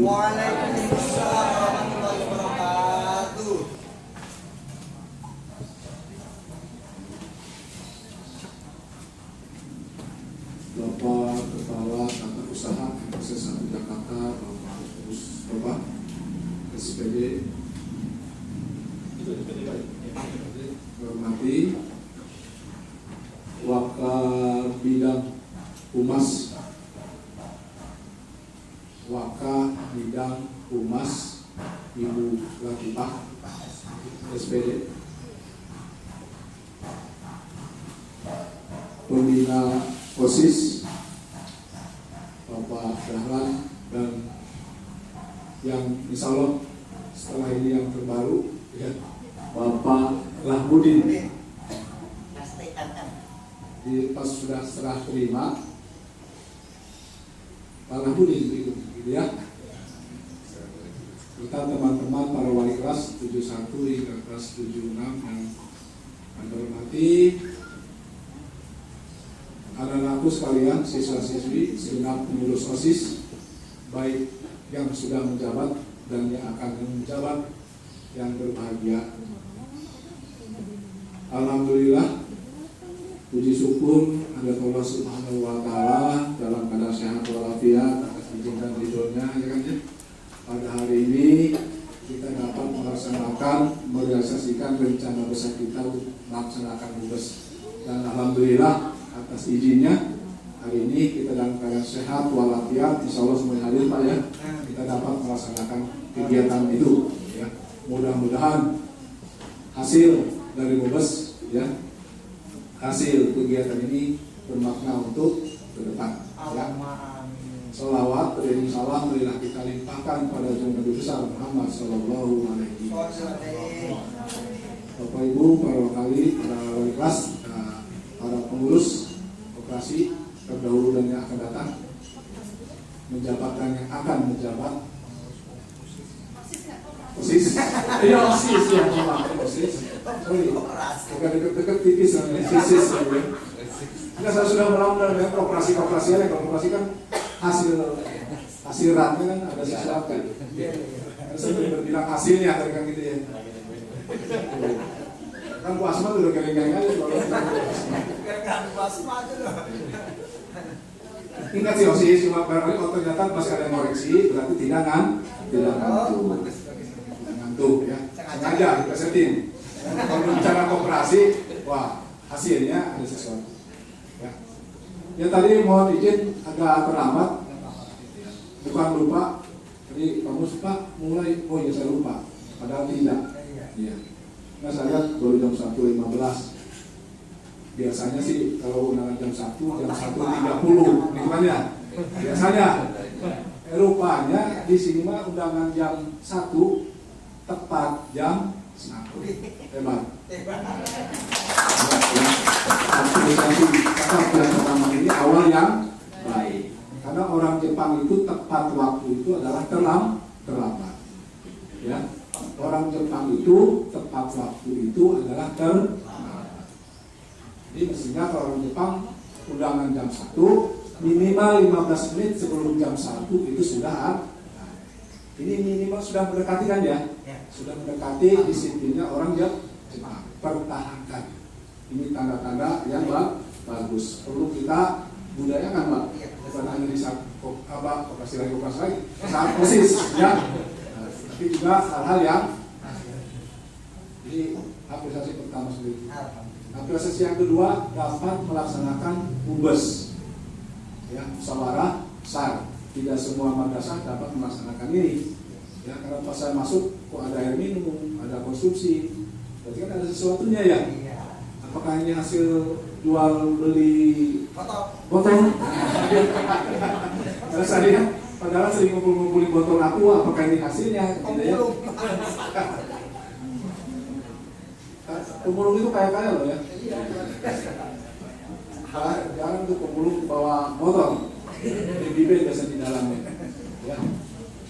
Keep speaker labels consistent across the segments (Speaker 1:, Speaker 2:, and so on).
Speaker 1: Waalaikumsalam warahmatullahi wabarakatuh.
Speaker 2: Bapak Kepala Tata Usaha Proses 1 Jakarta, Bapak SPD, hormati Wakil Bidang Humas, Ibu Latifah SPD, Pembina OSIS Bapak Dahlan, dan yang insya Allah setelah ini yang terbaru ya, Bapak Rahmudin. Di pas sudah serah terima Pak Rahmudin berikut gitu ya. Kita teman-teman para wali kelas 71 hingga kelas 76 yang kami hormati, anak-anakku sekalian, siswa-siswi, segenap pengurus OSIS, baik yang sudah menjabat dan yang akan menjabat, yang berbahagia. Alhamdulillah, puji syukur ada Allah Subhanahu wa Ta'ala dalam keadaan sehat walafiat atas izin dan ridhonya, ya kan ya. Pada hari ini kita dapat merealisasikan rencana besar kita untuk melaksanakan tugas, dan alhamdulillah atas izinnya hari ini kita dalam keadaan sehat walafiat, insya Allah semuanya hadir Pak ya, kita dapat melaksanakan kegiatan itu ya. Mudah-mudahan hasil dari Mubes ya, hasil kegiatan ini bermakna untuk ke depan ya. Salawat dan salam marilah kita limpahkan pada junjungan Nabi besar Muhammad Sallallahu Alaihi Wasallam. Bapak Ibu, para wakili, para wali kelas, para pengurus operasi terdahulu dan yang akan datang, menjabat dan yang akan menjabat OSIS. Iya OSIS ya, OSIS. Sorry, bukan dekat-dekat tipis namanya OSIS ya. Kita sudah melakukan dengan operasi-operasi ya, operasi kan hasil ratnya kan ada sesuatu kan. Saya berbilang hasilnya tadi kan gitu ya. Kan Bu Asma udah geng-geng aja kalau ingat sih OSIS cuma barangkali kalau ternyata masih ada yang koreksi berarti tidak ngantuk ya. Sengaja dikesetin. Kalau bicara kooperasi, wah hasilnya ada sesuatu. Ya tadi mohon izin agak terlambat, bukan lupa. Tadi kamu suka mulai, oh ya saya lupa, padahal tidak. Iya. Nah saya lihat baru jam 1.15. Biasanya sih kalau undangan jam 1, jam 1.30, gitu kan ya. Biasanya. Rupanya di sini mah undangan jam 1 tepat jam 1. Hebat. Apresiasi kata yang pertama ini awal yang baik, karena orang Jepang itu tepat waktu itu adalah terlambat ya. Orang Jepang itu tepat waktu itu adalah terlambat. Jadi mestinya kalau orang Jepang undangan jam 1 minimal 15 menit sebelum jam 1 itu sudah ada. Ini minimal sudah mendekati kan ya, sudah mendekati disiplinnya orang Jepang. Pertahankan. Ini tanda-tanda yang bagus. Perlu kita budayakan, Pak. Bukan hanya di saat operasi lagi, saat OSIS, ya. Tapi juga hal-hal yang jadi apresiasi pertama sendiri. Apresiasi yang kedua dapat melaksanakan Mubes, ya, musyawarah besar. Tidak semua madrasah dapat melaksanakan ini. Ya, karena pas saya masuk, kok ada air minum, ada konsumsi, berarti kan ada sesuatunya ya. Apakah ini hasil jual beli botol? Karena saya padahal sering ngumpulin botol aku, apakah ini hasilnya? Ya? Pemulung itu kaya-kaya loh ya. Jangan tuh pemulung bawa motor, bibir biasa di dalamnya. Ya.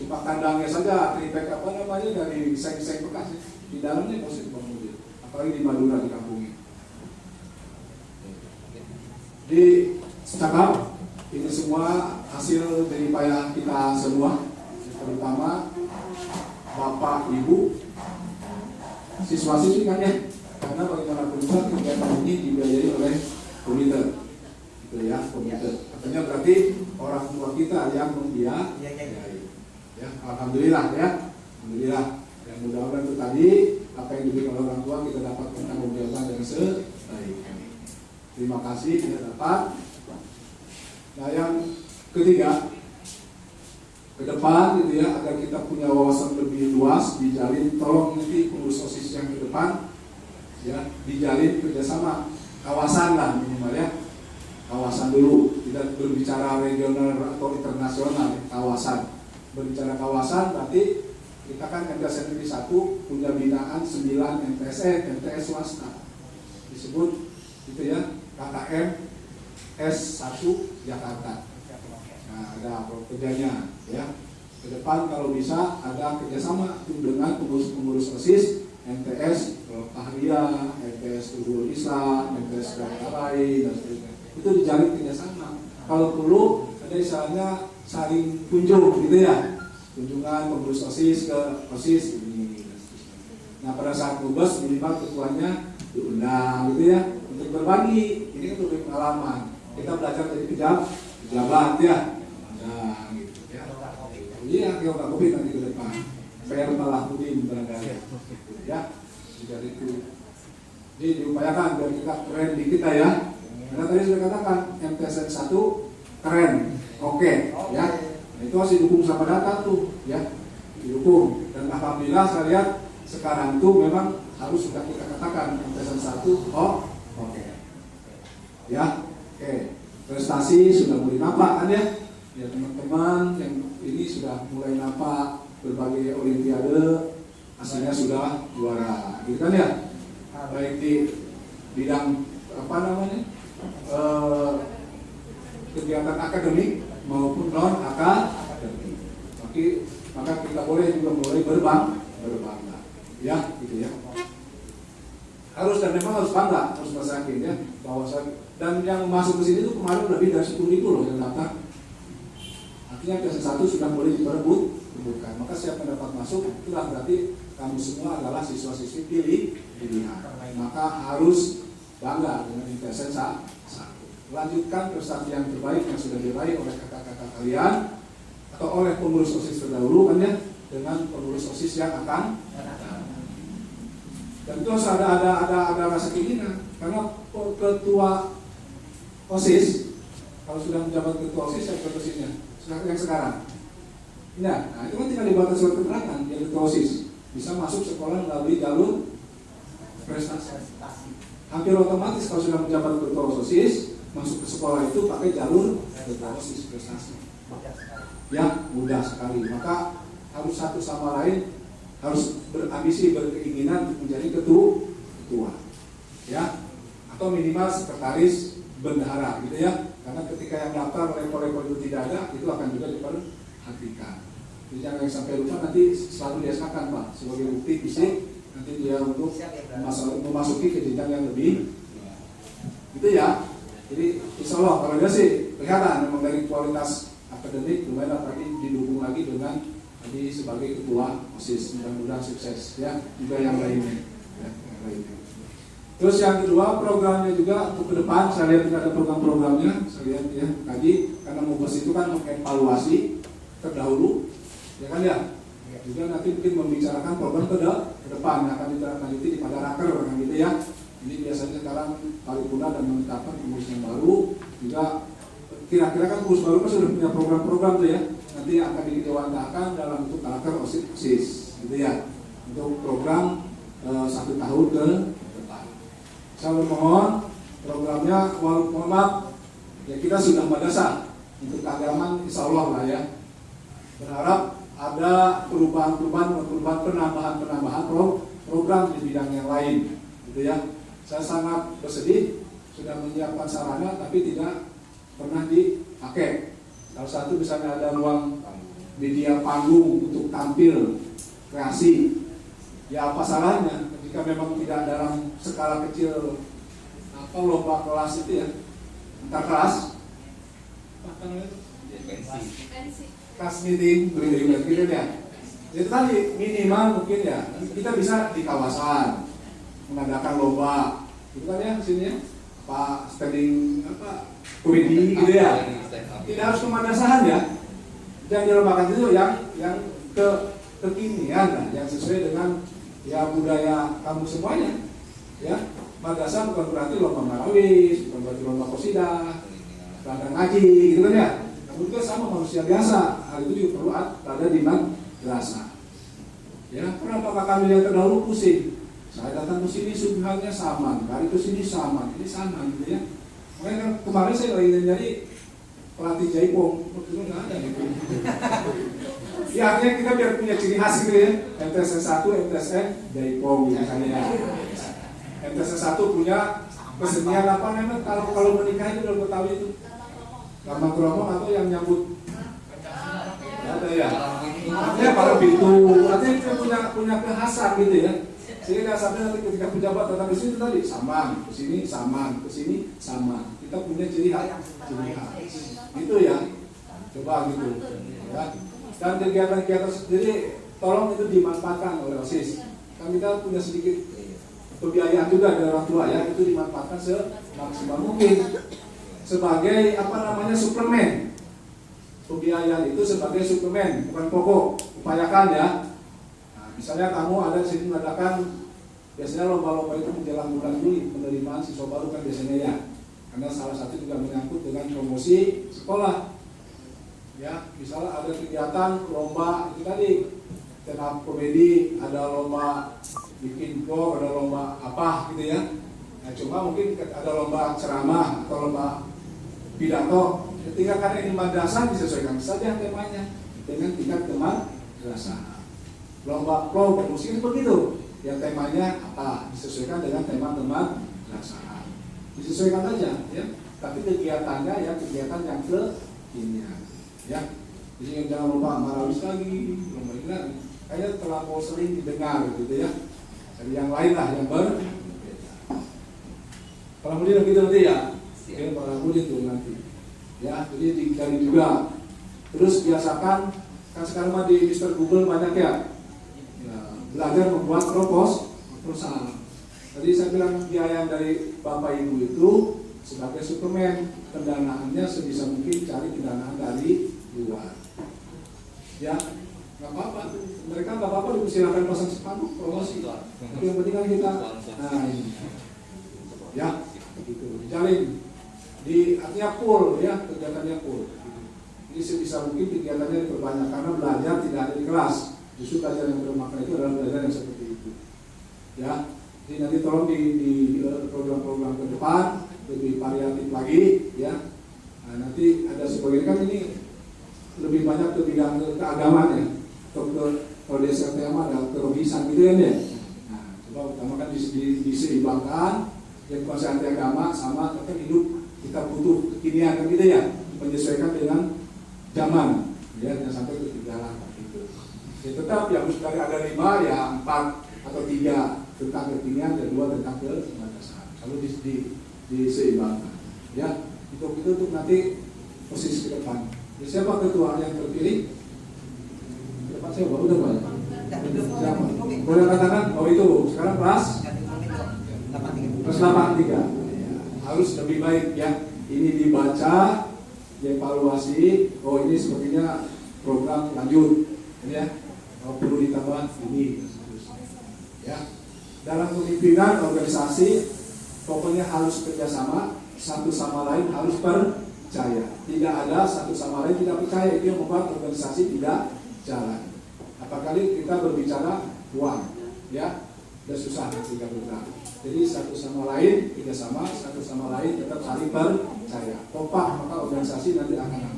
Speaker 2: Cuma kandangnya saja, tripek apa namanya dari seng-seng bekas di dalamnya positif mobil. Apalagi di Madura di kampungnya. Di cakap ini semua hasil dari payah kita semua. terutama Bapak, Ibu, siswa-siswi kan ya, karena bagaimanapun juga kegiatan ini dibiayai oleh komite, gitu ya, komite. Artinya berarti orang tua kita yang membiayai. Ya, alhamdulillah ya, alhamdulillah. Yang mudah-mudahan itu tadi apa yang diberikan oleh orang tua kita dapat pertanggungjawaban dengan sebaik. Terima kasih kita dapat. Nah yang ketiga, ke depan gitu ya, agar kita punya wawasan lebih luas, dijalin, tolong nanti pengurus OSIS yang ke depan ya, dijalin kerjasama kawasan lah minimal ya, kawasan dulu, tidak berbicara regional atau internasional, kawasan. Berbicara kawasan berarti kita kan MTS Negeri 1 punya binaan 9 MTS swasta, disebut gitu ya, KKM S1 Jakarta. Nah, ada kerjanya ya. Ke depan kalau bisa ada kerjasama dengan pengurus OSIS MTS Tahria, MTS Tunggul Islam, MTS Gatarai dan sebagainya. Itu dijalin kerjasama. Kalau perlu ada istilahnya saling kunjung gitu ya. Kunjungan pengurus OSIS ke OSIS ini. Nah pada saat nugas minimal ketuanya diundang gitu ya untuk berbagi. Ini kan lebih pengalaman. Kita belajar dari pejabat ya. Nah gitu ya. Iya kita kopi nanti ke depan. Fair malah pudin barangkali. Ya. Jadi itu. Jadi diupayakan biar kita keren di kita ya. Karena tadi sudah katakan MTSN 1 keren. Oke, ya. Nah, itu harus didukung sama data tuh ya. Didukung. Dan alhamdulillah saya lihat sekarang itu memang harus sudah kita katakan MTSN 1 oke. Ya. Oke. Prestasi sudah mulai nampak kan ya. Ya teman-teman yang ini sudah mulai nampak berbagai olimpiade hasilnya sudah juara. Gitu kan ya. Baik di bidang apa namanya? Kegiatan akademik maupun non akademik. Maka kita boleh juga mulai berbangga. Ya, gitu ya. Harus dan memang harus bangga, harus masakin ya bahwa dan yang masuk ke sini itu kemarin lebih dari 10.000 loh yang daftar. Artinya kelas 1 sudah mulai diperebutkan. Maka siapa yang dapat masuk itulah berarti kamu semua adalah siswa-siswi pilihan. Maka harus bangga dengan MTSN 1. Lanjutkan prestasi yang terbaik yang sudah diraih oleh kakak-kakak kalian atau oleh pengurus OSIS terdahulu kan ya, dengan pengurus OSIS yang akan datang. Dan itu harus ada rasa keinginan karena ketua OSIS kalau sudah menjabat ketua OSIS yang ketuanya yang sekarang. Nah itu kan tinggal dibuat surat keterangan yang ketua OSIS bisa masuk sekolah melalui jalur prestasi. Hampir otomatis kalau sudah menjabat ketua OSIS masuk ke sekolah itu pakai jalur ketua OSIS prestasi. Ya mudah sekali. Maka harus satu sama lain harus berambisi, berkeinginan untuk menjadi ketua, ya, atau minimal sekretaris bendahara, gitu ya. Karena ketika yang daftar level-level itu tidak ada, itu akan juga diperhatikan. Jadi jangan sampai lupa nanti selalu diasakan Pak sebagai bukti fisik nanti dia untuk memasuki ke jenjang yang lebih, gitu ya. Jadi insya Allah kalau dia sih kelihatan memang dari kualitas akademik lumayan, apalagi didukung lagi dengan tadi sebagai ketua OSIS, mudah-mudahan sukses ya, juga yang lainnya ya, yang lainnya. Terus yang kedua programnya juga untuk ke depan saya lihat tidak ada program-programnya, saya lihat ya tadi karena Mubes itu kan mengevaluasi terdahulu ya kan ya, juga nanti mungkin membicarakan program ke depan yang akan ditindaklanjuti di pada raker kan gitu ya. Ini biasanya sekarang paripurna dan menetapkan pengurus yang baru juga kira-kira kan pengurus baru kan sudah punya program-program tuh ya. Nanti akan didewantakan dalam bentuk karakter OSIS gitu ya, untuk program 1 tahun ke depan. Saya mohon programnya mohon maaf ya, kita sudah madrasah untuk keagamaan insya Allah lah ya, berharap ada perubahan penambahan program di bidang yang lain gitu ya. Saya sangat bersedih sudah menyiapkan sarana tapi tidak pernah dipakai. Salah satu misalnya ada ruang media panggung untuk tampil kreasi. Ya apa salahnya ketika memang tidak dalam skala kecil apa lomba kelas itu ya, antar kelas. Apa namanya itu? kas meeting beri gitu ya. Itu tadi minimal mungkin ya kita bisa di kawasan mengadakan lomba, gitu kan ya sini ya, Pak standing apa komedi gitu ya. Tidak harus pemadasahan ya. Yang dilombakan itu yang kekinian lah, yang sesuai dengan ya budaya kamu semuanya. Ya, madrasah bukan berarti lomba marawis, bukan berarti lomba qasidah, lomba ngaji, gitu kan ya. Kamu juga sama manusia biasa. Hal itu juga perlu ada di madrasah. Ya, kenapa kami yang terdahulu pusing? Saya datang ke sini subhannya sama, hari ke sini sama, ini sama gitu ya. Makanya kan kemarin saya lagi nyari pelatih jaipong, itu nggak ada gitu. Ya akhirnya kita biar punya ciri khas gitu ya. MTS 1, MTSN jaipong misalnya ya. MTS 1 punya kesenian apa namanya kalau menikah itu udah Betawi itu. Gampang keromong atau yang nyambut. Ada ya. Artinya para pintu, artinya kita punya kekhasan gitu ya. Sehingga dasarnya nanti ketika pejabat datang ke sini tadi saman, ke sini saman, ke sini sama. Kita punya ciri khas. Gitu ya. Coba gitu. Ya. Dan kegiatan-kegiatan sendiri tolong itu dimanfaatkan oleh OSIS. Kan kita punya sedikit pembiayaan juga dari orang tua ya, itu dimanfaatkan semaksimal mungkin sebagai apa namanya suplemen. Pembiayaan itu sebagai suplemen, bukan pokok. Upayakan ya. Nah, misalnya kamu ada di sini mengadakan biasanya lomba-lomba itu menjelang bulan Juli, penerimaan siswa baru kan biasanya ya. Karena salah satu juga menyangkut dengan promosi sekolah. Ya, misalnya ada kegiatan lomba itu tadi, stand up komedi, ada lomba bikin vlog, ada lomba apa gitu ya. Nah, cuma mungkin ada lomba ceramah atau lomba pidato. Ketika karena ini madrasah disesuaikan saja temanya dengan tingkat kemadrasahan. Lomba vlog bermusik begitu, yang temanya apa disesuaikan dengan tema kemadrasahan. Disesuaikan aja ya. Tapi kegiatannya ya kegiatan yang kekinian. Ya, jadi jangan lupa marawis lagi, lomba ini lagi. Kayaknya terlalu sering didengar gitu ya. Dari yang lain lah yang berbeda. Para murid gitu nanti ya, para murid itu nanti. Ya, jadi dicari juga. Terus biasakan, kan sekarang mah di Mister Google banyak ya. Ya, belajar membuat proposal. Tadi saya bilang biaya dari Bapak Ibu itu sebagai suplemen, pendanaannya sebisa mungkin cari pendanaan dari luar. Ya, nggak apa-apa. Mereka nggak apa-apa dipersilakan pasang sepanduk promosi. Tapi yang penting kan kita, nah ini, ya, begitu. Dijalin, artinya full ya kegiatannya full. Jadi sebisa mungkin kegiatannya diperbanyak karena belajar tidak ada di kelas. Justru belajar yang bermakna itu adalah belajar yang seperti itu. Ya, jadi nanti tolong di program-program ke depan lebih variatif lagi, ya. Nah, nanti ada sebagian kan ini lebih banyak ke bidang keagamaan ya, atau kalau di SRTM ada kerohisan gitu kan ya. Nah, coba utamakan diseimbangkan yang kuasa anti agama sama tapi hidup kita butuh kekinian kan gitu ya, menyesuaikan dengan zaman ya, jangan sampai ketinggalan gitu. Ya, tetap yang harus ada 5 ya 4 atau 3 tentang kekinian dan 2 tentang kemadrasahan. Kalau diseimbangkan ya, itu untuk nanti posisi ke depan. Ya, siapa ketua yang terpilih? Depan saya udah banyak. Siapa? Boleh katakan? Oh itu sekarang kelas 83. Ya, harus lebih baik ya. Ini dibaca, dievaluasi. Oh ini sepertinya program lanjut, ya. Oh, perlu ditambah ini. Ya. Dalam kepemimpinan organisasi, pokoknya harus kerjasama, satu sama lain harus percaya. Tidak ada satu sama lain tidak percaya, itu yang membuat organisasi tidak jalan. Apakali kita berbicara uang, ya, sudah susah jika bergerak. Jadi satu sama lain kerjasama, satu sama lain tetap saling percaya. Kompak maka organisasi nanti akan aman.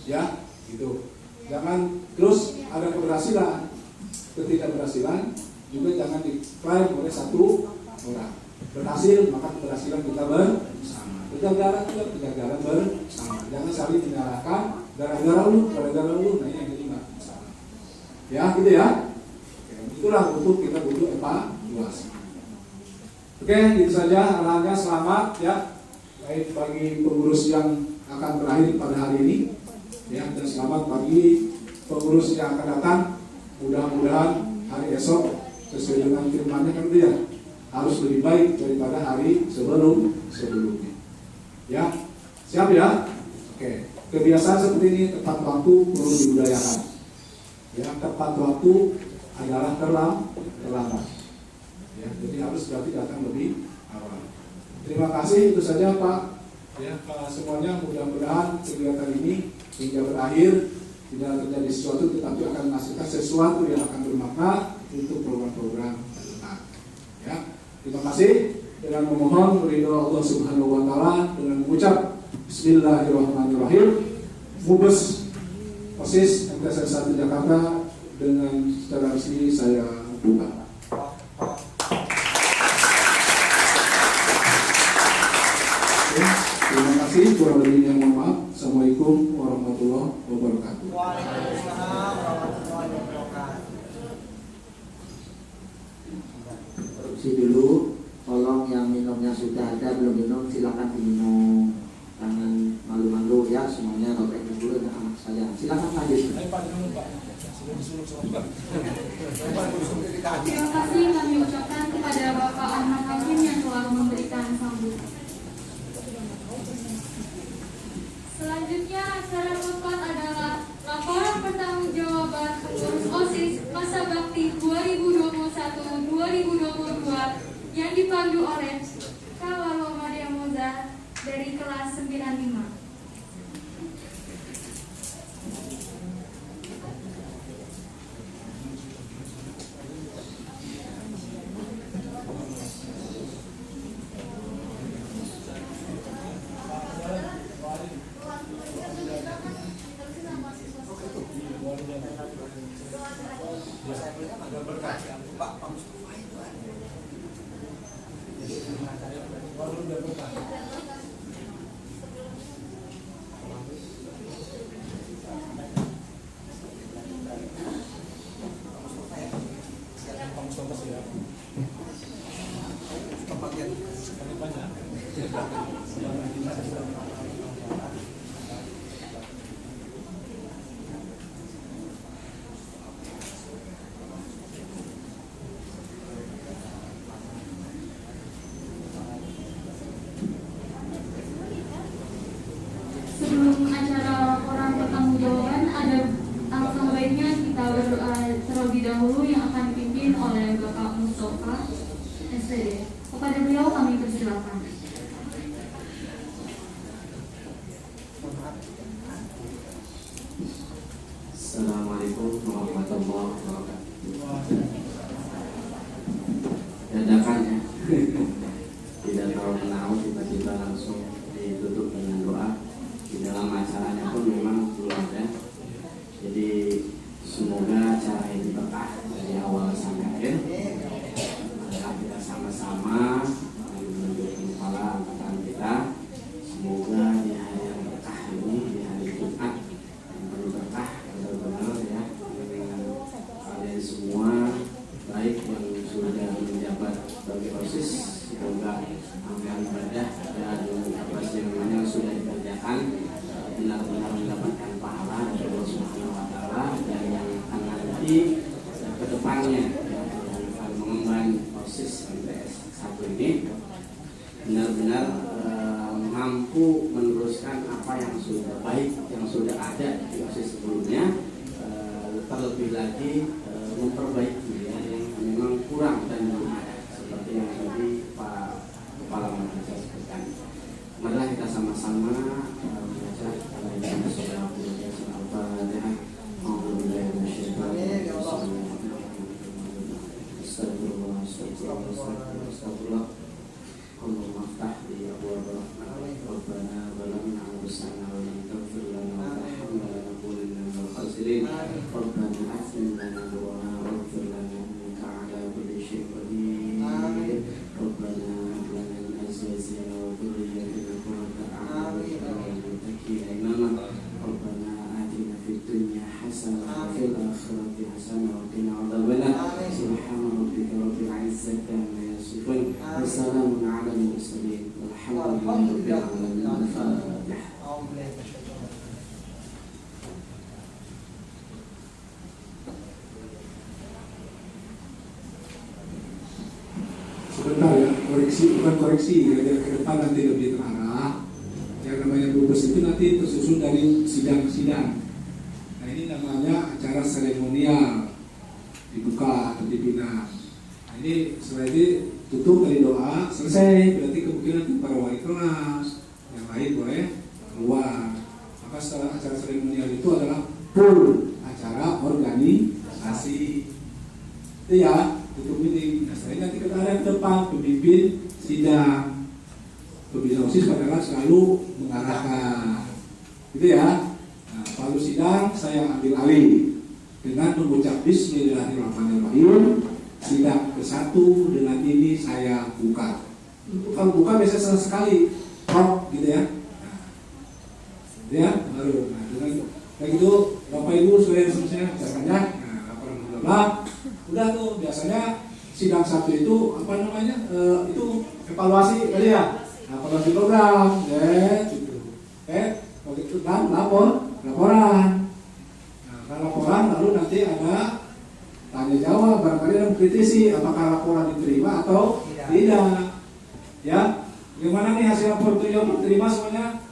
Speaker 2: Ya, gitu. Jangan terus ada keberhasilan, ketidakberhasilan juga jangan diklaim oleh satu orang. Berhasil maka keberhasilan kita bersama. Kegagalan juga kegagalan bersama. Jangan saling menyalahkan gara-gara lu, nah ini yang jadi nggak masalah. Ya, gitu ya. Oke, itulah untuk kita butuh evaluasi. Oke, itu saja arahannya. Selamat ya. Baik bagi pengurus yang akan berakhir pada hari ini. Ya, dan selamat bagi pengurus yang akan datang. Mudah-mudahan hari esok sesuai dengan firman-Nya kan dia harus lebih baik daripada hari sebelumnya. Ya, siap ya? Oke, kebiasaan seperti ini tepat waktu perlu dibudayakan. Ya, tepat waktu adalah terlambat. Ya, jadi harus berarti datang lebih awal. Terima kasih, itu saja Pak. Ya, semuanya mudah-mudahan kegiatan ini hingga berakhir tidak terjadi sesuatu, tetapi akan menghasilkan sesuatu yang akan bermakna untuk program-program ke depan. Ya, terima kasih. Dengan memohon ridho Allah Subhanahu Wa Taala dengan mengucap Bismillahirrahmanirrahim. Mubes OSIS MTS 1 Jakarta dengan secara resmi saya buka. Terima kasih, kurang lebihnya mohon maaf. Assalamualaikum warahmatullahi wabarakatuh.
Speaker 1: Waalaikumsalam warahmatullahi wabarakatuh.
Speaker 3: Produksi dulu, tolong yang minumnya sudah ada, belum minum silakan diminum. Jangan malu-malu ya, semuanya Bapak Ibu guru dan anak saya. Silakan lanjut.
Speaker 4: Terima kasih kami ucapkan kepada Bapak Ahmad Hakim yang telah memberikan sambutan. Selanjutnya acara keempat adalah laporan pertanggungjawaban pengurus OSIS masa bakti 2021-2022 yang dipandu oleh Kawalo Maria Moza dari kelas 95. Sebelum acara laporan pertanggungjawaban, ada alangkah baiknya kita berdoa terlebih dahulu yang akan dipimpin oleh Bapak Mustafa SPD. Kepada beliau kami persilakan.
Speaker 3: Assalamualaikum warahmatullahi wabarakatuh. Dadakan ya. Tidak terlalu menahu, tiba-tiba langsung ditutup dengan doa. Di dalam acaranya pun memang belum ada. Jadi semoga acara ini berkah dari awal sampai akhir. Maka kita sama-sama menunjukkan kepala angkatan kita. Semoga di hari yang berkah ini, di hari Jumat yang penuh berkah, benar-benar ya, dengan kalian semua, baik yang sudah menjabat sebagai OSIS, semoga amal ibadah dan apa sih namanya sudah dikerjakan benar-benar mendapatkan pahala dari Allah Subhanahu Wa Taala, dan yang akan nanti ke depannya yang akan mengemban OSIS MTS 1 ini benar-benar mampu meneruskan apa yang sudah baik yang sudah ada di OSIS sebelumnya, terlebih lagi memperbaiki ya yang memang kurang dan belum ada, seperti yang tadi Pak Kepala Madrasah sebutkan. Marilah kita sama-sama membaca al-Fatihah surah Al-Fatihah. Astagfirullah, astagfirullah, astagfirullah. Allahumma aftah li abwaab rahmatik. Rabbana zalamna anfusana wa lam taghfir lana wa tarhamna lanakunanna minal khasirin. Rabbana aghfir lana dhunubana waghfir lana innaka 'ala kulli syai'in qadir. Rabbana hab lana min azwajina wa dhurriyyatina qurrata a'yun waj'alna lil muttaqina imama. Rabbana atina fid dunya hasanah wa fil akhirati hasanah wa qina adzabannar. Subhana rabbika rabbil 'izzati amma yasifun. Wassalamun 'alal mursalin. Walhamdulillahi rabbil alamin. Al-Fatihah.
Speaker 2: koreksi, bukan koreksi, ya, ke depan nanti lebih terarah. Yang namanya bubes itu nanti tersusun dari sidang-sidang. Nah ini namanya acara seremonial, dibuka atau dibina. Nah ini setelah itu tutup dari doa, selesai. Berarti kemungkinan nanti para wali kelas yang lain boleh keluar. Maka setelah acara seremonial itu adalah full acara organisasi. Itu ya, tutup meeting. Nah setelah nanti kita ada ke depan pemimpin sidang. Pembina OSIS adalah selalu mengarahkan, gitu ya. Nah, lalu sidang saya ambil alih dengan mengucap Bismillahirrahmanirrahim. Sidang ke-1 dengan ini saya buka. Kalau buka biasanya sekali, gitu ya. Nah, ya baru. Nah, dengan kayak gitu, Bapak Ibu sudah selesai caranya. Nah, laporan udah tuh biasanya sidang 1 itu apa namanya? Itu evaluasi kali ya. Nah, kalau di program, gitu. Kalau itu kan laporan. Nah, laporan lalu nanti ada tanya jawab, barangkali ada kritisi apakah laporan diterima atau tidak. Ya, gimana nih hasil laporan diterima semuanya?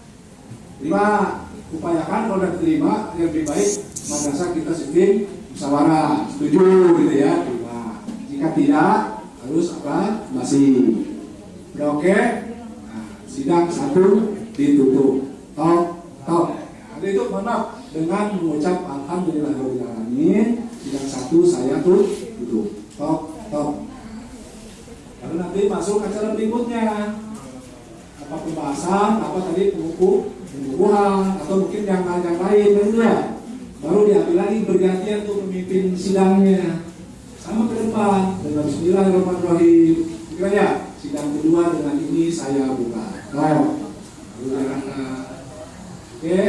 Speaker 2: Terima, upayakan kalau sudah diterima yang lebih baik madrasah kita sistem musyawarah, setuju gitu ya, terima. Jika tidak, harus apa? Masih. Udah oke? Sidang 1 ditutup. Top. Nah, itu mohon maaf dengan mengucap alhamdulillahirobbilalamin. Sidang 1 saya tutup. Top. Lalu nanti masuk acara berikutnya. Apa pembahasan, apa tadi pengukuhan atau mungkin yang lain gitu ya. Baru diambil lagi bergantian tuh pemimpin sidangnya. Sama ke depan dengan Bismillahirrahmanirrahim. Kiranya sidang kedua dengan ini saya buka. Oke,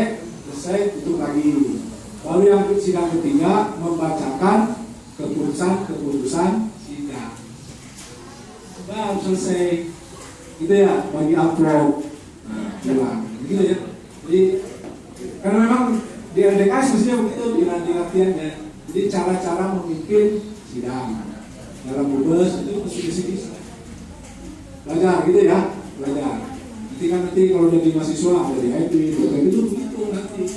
Speaker 2: selesai tutup lagi. Lalu yang sidang ketiga membacakan keputusan sidang. Baru selesai. Gitu ya, bagi amplop. Nah, pulang. Gitu ya. Jadi karena memang di LDKS mestinya begitu di latihan ya. Jadi cara-cara memimpin sidang dalam bubes itu mesti belajar gitu ya, belajar. Nanti kalau jadi mahasiswa ada di IP, itu begitu nanti.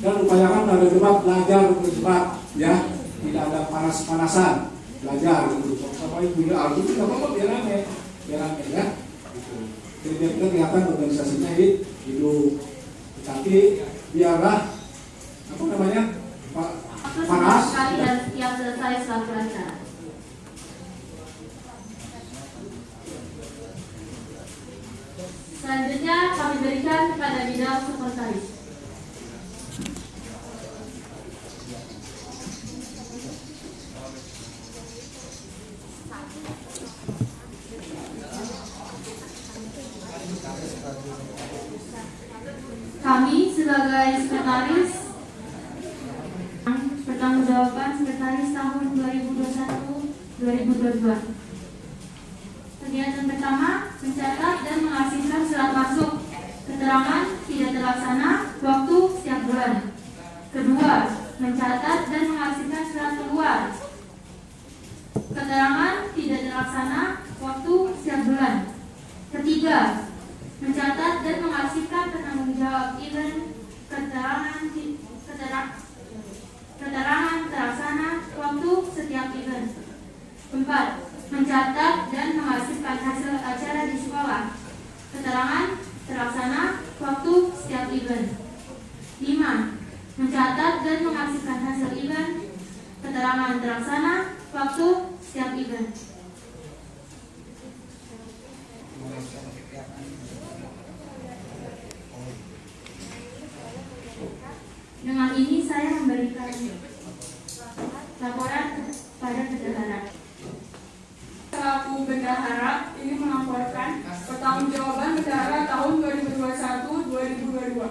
Speaker 2: Dan upayakan ada debat, belajar berdebat ya, tidak ada panas-panasan, belajar gitu. Sama ibu ya, itu tidak apa-apa biar rame ya. Gitu. Jadi kita kelihatan organisasinya hidup, tetapi biarlah apa namanya panas.
Speaker 4: Sekali dan setiap selesai suatu acara. Selanjutnya kami berikan kepada bidang sekretaris. Kami sebagai sekretaris pertanggungjawaban sekretaris tahun 2021-2022. Kegiatan pertama, mencatat dan mengasihkan surat masuk keterangan tidak terlaksana waktu setiap bulan. Kedua, mencatat dan mengasihkan surat keluar keterangan tidak terlaksana waktu setiap bulan. Ketiga, mencatat dan mengasihkan penanggung jawab event keterangan terlaksana waktu setiap event. 4. Mencatat dan menghasilkan hasil acara di sekolah. Keterangan terlaksana waktu setiap event. 5. Mencatat dan menghasilkan hasil event. Keterangan terlaksana waktu setiap event. Dengan ini saya memberikan laporan pada bendahara.
Speaker 5: Selaku bendahara ini melaporkan pertanggungjawaban bendahara tahun 2021-2022.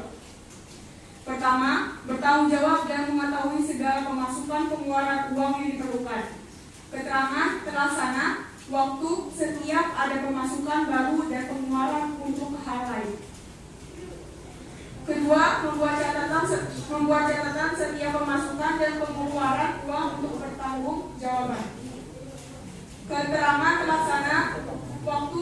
Speaker 5: Pertama, bertanggung jawab dan mengetahui segala pemasukan pengeluaran uang yang diperlukan. Keterangan terlaksana waktu setiap ada pemasukan baru dan pengeluaran untuk hal lain. Kedua, membuat catatan setiap pemasukan dan pengeluaran uang untuk bertanggung jawaban. Keterangan terlaksana waktu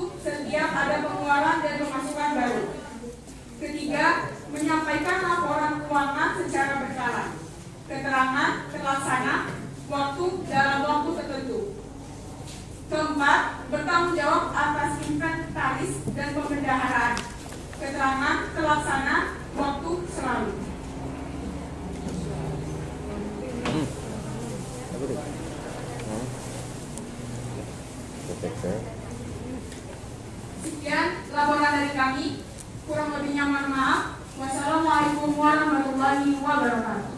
Speaker 5: Sekian laporan dari kami. Kurang lebihnya mohon maaf. Wassalamualaikum warahmatullahi wabarakatuh.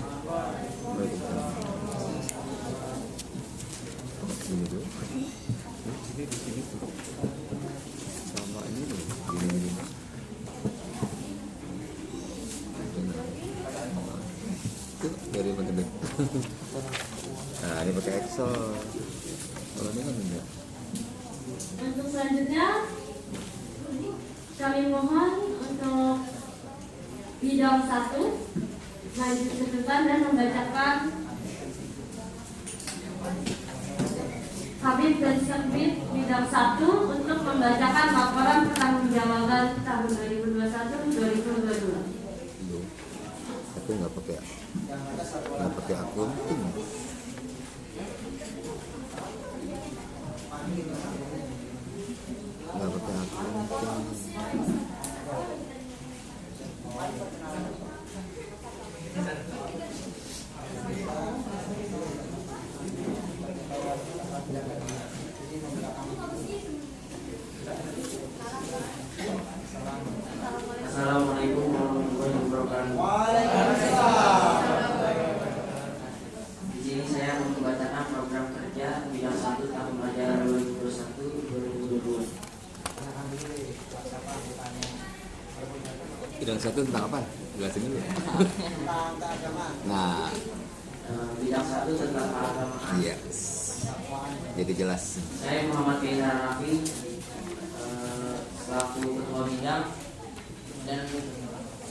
Speaker 6: Dari pakai deh. Nah, ini pakai Excel. Kalau ini kan enggak.
Speaker 4: Untuk selanjutnya kami mohon untuk bidang 1 maju ke depan dan membacakan Habib dan Sekbid bidang 1 untuk membacakan laporan pertanggungjawaban tahun 2021-2022.
Speaker 6: Tapi nggak pakai akunting. Nggak pakai akunting.
Speaker 3: Assalamualaikum warahmatullahi wabarakatuh.
Speaker 1: Waalaikumsalam.
Speaker 3: Di sini saya akan membacakan program kerja bidang 1 tahun ajaran 2021-2022.
Speaker 6: Bidang 1 tentang apa? Jelasin dulu.
Speaker 1: Tentang keagamaan.
Speaker 6: Nah,
Speaker 3: Bidang 1 tentang keagamaan.
Speaker 6: yes. Jadi jelas.
Speaker 3: Saya Muhammad Kaidar Rafi, selaku ketua bidang, dan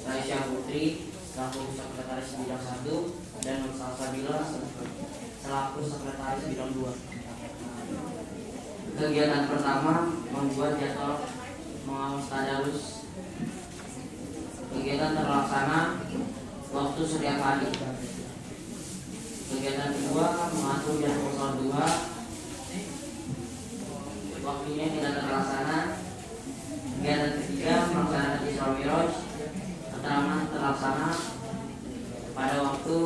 Speaker 3: Raisya Putri selaku sekretaris bidang 1, dan Nur Salsabila selaku sekretaris bidang 2. Kegiatan pertama membuat jadwal mengawas tadarus. Kegiatan terlaksana waktu setiap hari. Kegiatan kedua mengatur jadwal sholat 2. Waktunya tidak terlaksana. Kegiatan ketiga melaksanakan Isra Mi'raj. Keterangan terlaksana pada waktu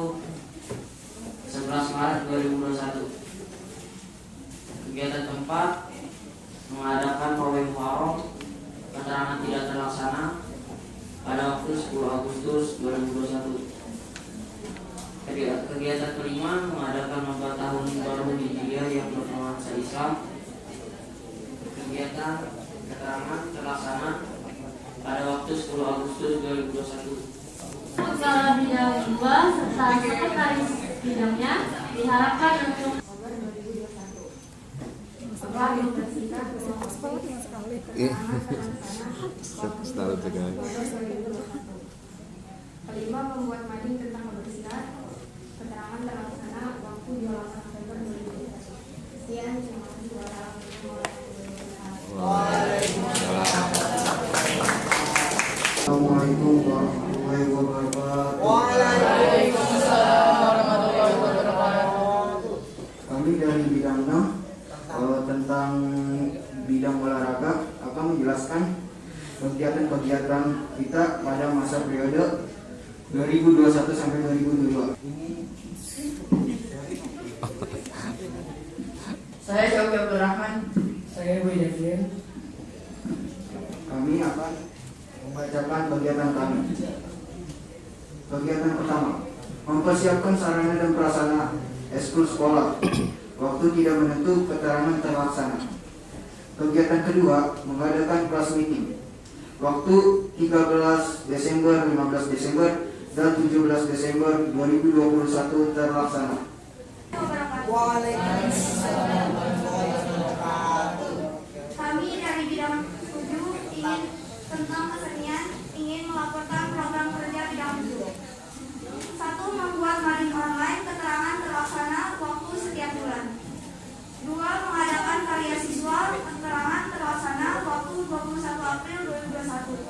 Speaker 3: 11 Maret 2021. Kegiatan keempat mengadakan pawai Muharram. Keterangan tidak terlaksana pada waktu 10 Agustus 2021. Kegiatan kelima mengadakan lomba tahun baru Hijriah yang bernuansa Islam. Kegiatan keterangan terlaksana pada waktu 10 Agustus 2021.
Speaker 4: Kepala bidang 2 serta sekretaris bidangnya diharapkan untuk
Speaker 6: Setahun sekali.
Speaker 5: Kelima, membuat mading tentang kebersihan. Keterangan terlaksana waktu 28 November 2021. Sekian, terima kasih.
Speaker 1: Assalamualaikum warahmatullahi wabarakatuh.
Speaker 7: Waalaikumsalam warahmatullahi wabarakatuh.
Speaker 1: Kami dari bidang 6 tentang bidang olahraga akan menjelaskan kegiatan-kegiatan kita pada masa periode 2021 sampai 2022.
Speaker 7: Saya Syauki Abdul Rahman. Saya Boy Devin.
Speaker 1: Kami akan membacakan kegiatan kami. Kegiatan pertama, mempersiapkan sarana dan prasarana ekskul sekolah. Waktu tidak menentu, keterangan terlaksana. Kegiatan kedua, mengadakan kelas meeting. Waktu 13 Desember, 15 Desember, dan 17 Desember 2021 terlaksana.
Speaker 8: Kami dari bidang 7 ingin tentang kesenian ingin melaporkan program kerja bidang 7. 1. Membuat mading online, keterangan terlaksana waktu setiap bulan. 2. Mengadakan karya siswa, keterangan terlaksana waktu 21 April 2021.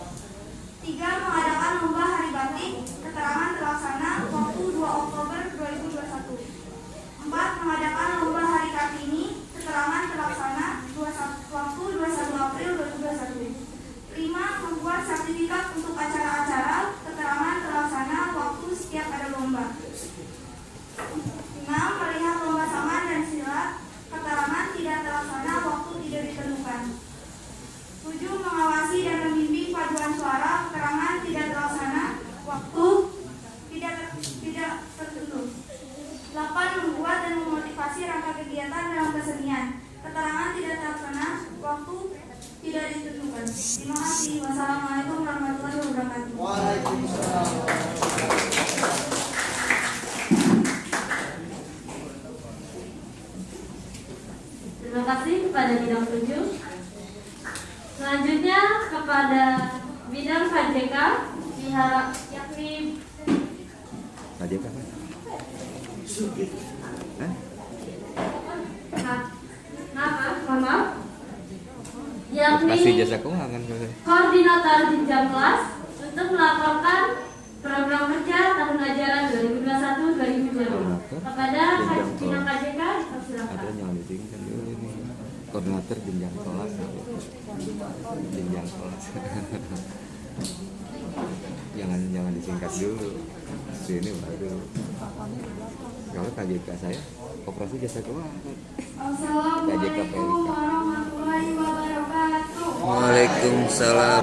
Speaker 8: 3. Mengadakan lomba hari batik, keterangan terlaksana waktu 2 Oktober 2021. 4. Mengadakan lomba hari Kartini, keterangan terlaksana waktu 21 April 2021. 5. Membuat sertifikat untuk acara-acara, keterangan terlaksana waktu setiap ada lomba. 6. Melihat lomba sama
Speaker 4: Terima kasih kepada bidang 7. Selanjutnya kepada bidang KJK diharap yakni
Speaker 6: Aja kan?
Speaker 4: maaf yakni
Speaker 6: Kasih jasa keuangan.
Speaker 4: koordinator jenjang kelas untuk melaporkan program kerja tahun ajaran 2021-2022 kepada bidang KJK.
Speaker 6: Ada
Speaker 4: Silakan.
Speaker 6: nyalitin kan dulu ini. Koordinator jenjang kelas. Jenjang kelas. jangan disingkat dulu. Sini baru. Kalau KJK saya Koperasi Jasa Keuangan.
Speaker 8: Assalamualaikum warahmatullahi wabarakatuh.
Speaker 6: Waalaikumsalam.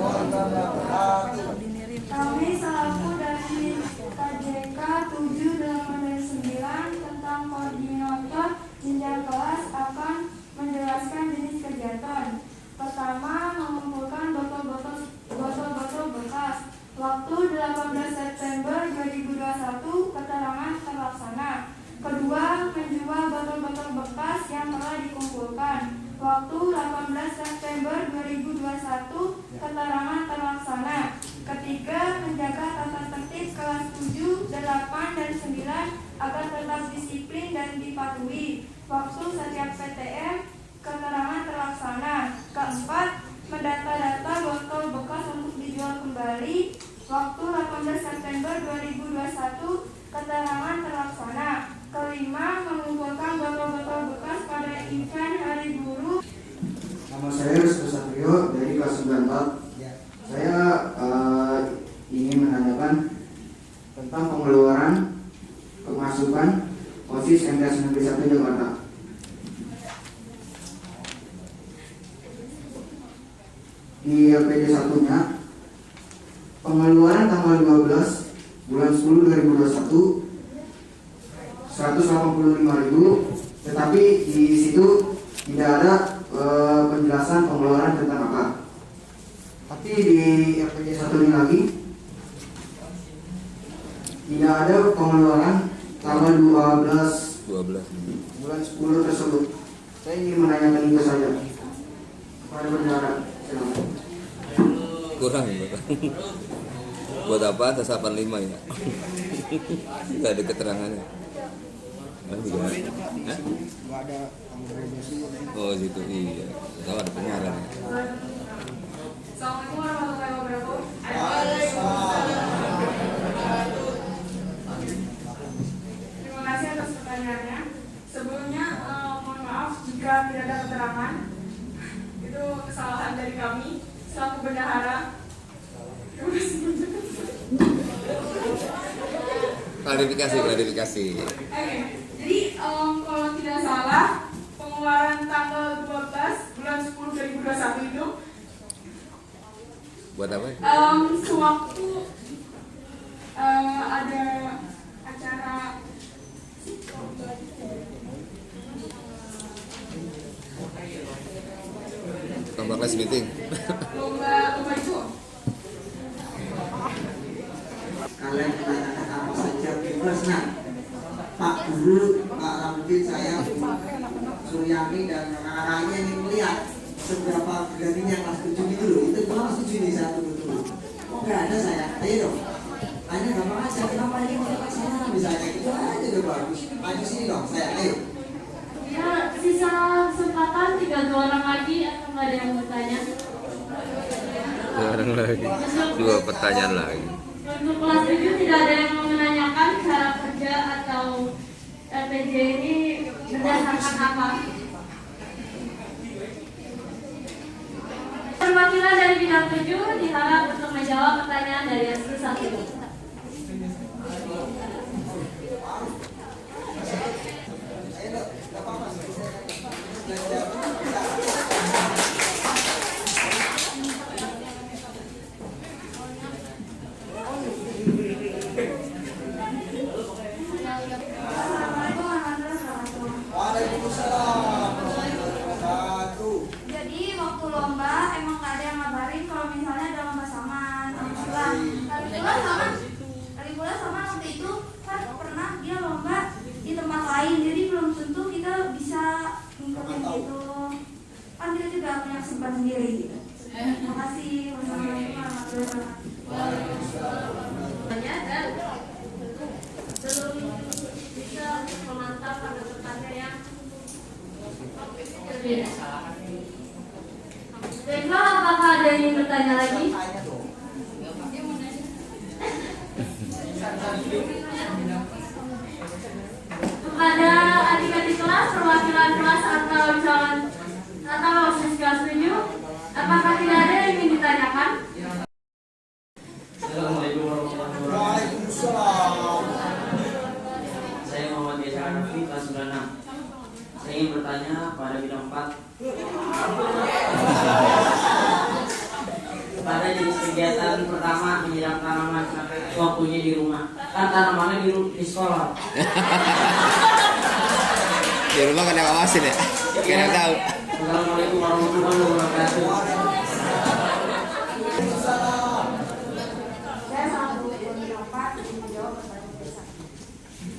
Speaker 8: Kami selaku dari KJK 7/9 tentang koordinator jenjang kelas akan menjelaskan jenis kegiatan. Pertama, mengumpulkan botol-botol bekas. Waktu 18 September 2021, keterangan terlaksana. Kedua, menjual botol-botol bekas yang telah dikumpulkan. Waktu 18 September 2021, keterangan terlaksana. Ketiga, menjaga tata tertib kelas 7, 8, dan 9 agar tetap disiplin dan dipatuhi. Waktu setiap PTM, keterangan terlaksana. Keempat, mendata-data botol bekas untuk dijual kembali. Waktu 18 September 2021, keterangan terlaksana. Kelima, mengumpulkan botol-botol bekas pada event Hari Guru.
Speaker 1: Nama saya Rizky Satrio dari kelas 94. Saya ingin menanyakan tentang pengeluaran pemasukan OSIS MTS Negeri 1 Jakarta. Di LPD 1-nya, pengeluaran tanggal 12 bulan 10 2021 185.000, tetapi di situ tidak ada penjelasan pengeluaran tentang apa. Tapi di RPJ 1 ini lagi tidak ada pengeluaran tanggal 12 bulan 10 tersebut. Saya ingin menanyakan itu saja kepada bendahara. Silakan.
Speaker 6: Kurang Bapak. Buat apa atas 85 ya? Enggak ada keterangannya. Juga. Hah? Oh gitu iya. Kalau ada penyiaran.
Speaker 5: Assalamualaikum warahmatullahi wabarakatuh. Terima kasih atas pertanyaannya. Sebelumnya mohon maaf jika tidak ada keterangan. Itu kesalahan dari kami selaku bendahara. Terima kasih.
Speaker 6: Klarifikasi.
Speaker 5: Oke. Jadi kalau tidak salah pengeluaran tanggal 12 bulan 10 2021 itu
Speaker 6: Buat apa?
Speaker 5: sewaktu ada acara
Speaker 6: Tambah kelas meeting.
Speaker 5: lomba itu.
Speaker 9: Kalian menanyakan apa saja bebas. Nah, Pak Guru, Pak Ramudin, saya Suryani dan kakak-kakaknya ingin melihat seberapa beraninya kelas 7 itu loh. Itu kelas 7 ini saya tunggu-tunggu. Kok nggak ada saya? Ayo dong. Hanya gampang aja. Kenapa ini mau ke sana misalnya? Itu aja udah bagus. Maju sini dong. Saya ayo.
Speaker 4: Ya, sisa kesempatan 3 orang lagi atau nggak ada yang bertanya?
Speaker 6: Orang lagi. 2 pertanyaan lagi.
Speaker 4: Untuk kelas 7 tidak ada yang mau menanyakan cara kerja atau LPJ ini berdasarkan apa? Perwakilan dari bidang 7 diharap untuk menjawab pertanyaan dari SD 1.
Speaker 8: Jadi waktu lomba emang nggak ada yang ngabarin kalau misalnya ada lomba saman sama silang. Lagi pula sama waktu itu kan pernah dia lomba di tempat lain, jadi belum tentu kita bisa ngikutin gitu. sendiri gitu. Terima kasih. Wassalamualaikum warahmatullahi wabarakatuh.
Speaker 4: Dan belum bisa memantau pada pertanyaan yang berbeda. Baiklah, apakah ada yang ingin bertanya lagi? Kepada adik-adik kelas, perwakilan kelas atau calon atau OSIS kelas 7, apakah tidak ada yang ingin ditanyakan?
Speaker 3: Assalamualaikum warahmatullahi wabarakatuh. Saya Muhammad Yasa Hanafi, kelas 96. Saya ingin bertanya pada bidang 4. Pada jenis kegiatan pertama menyiram tanaman waktunya di rumah. Kan tanamannya di sekolah.
Speaker 6: Di rumah kan yang awasin ya? Kira tahu.
Speaker 3: Assalamualaikum warahmatullahi wabarakatuh.
Speaker 8: Saya salah satu dari Nova menjawab pertanyaan besar.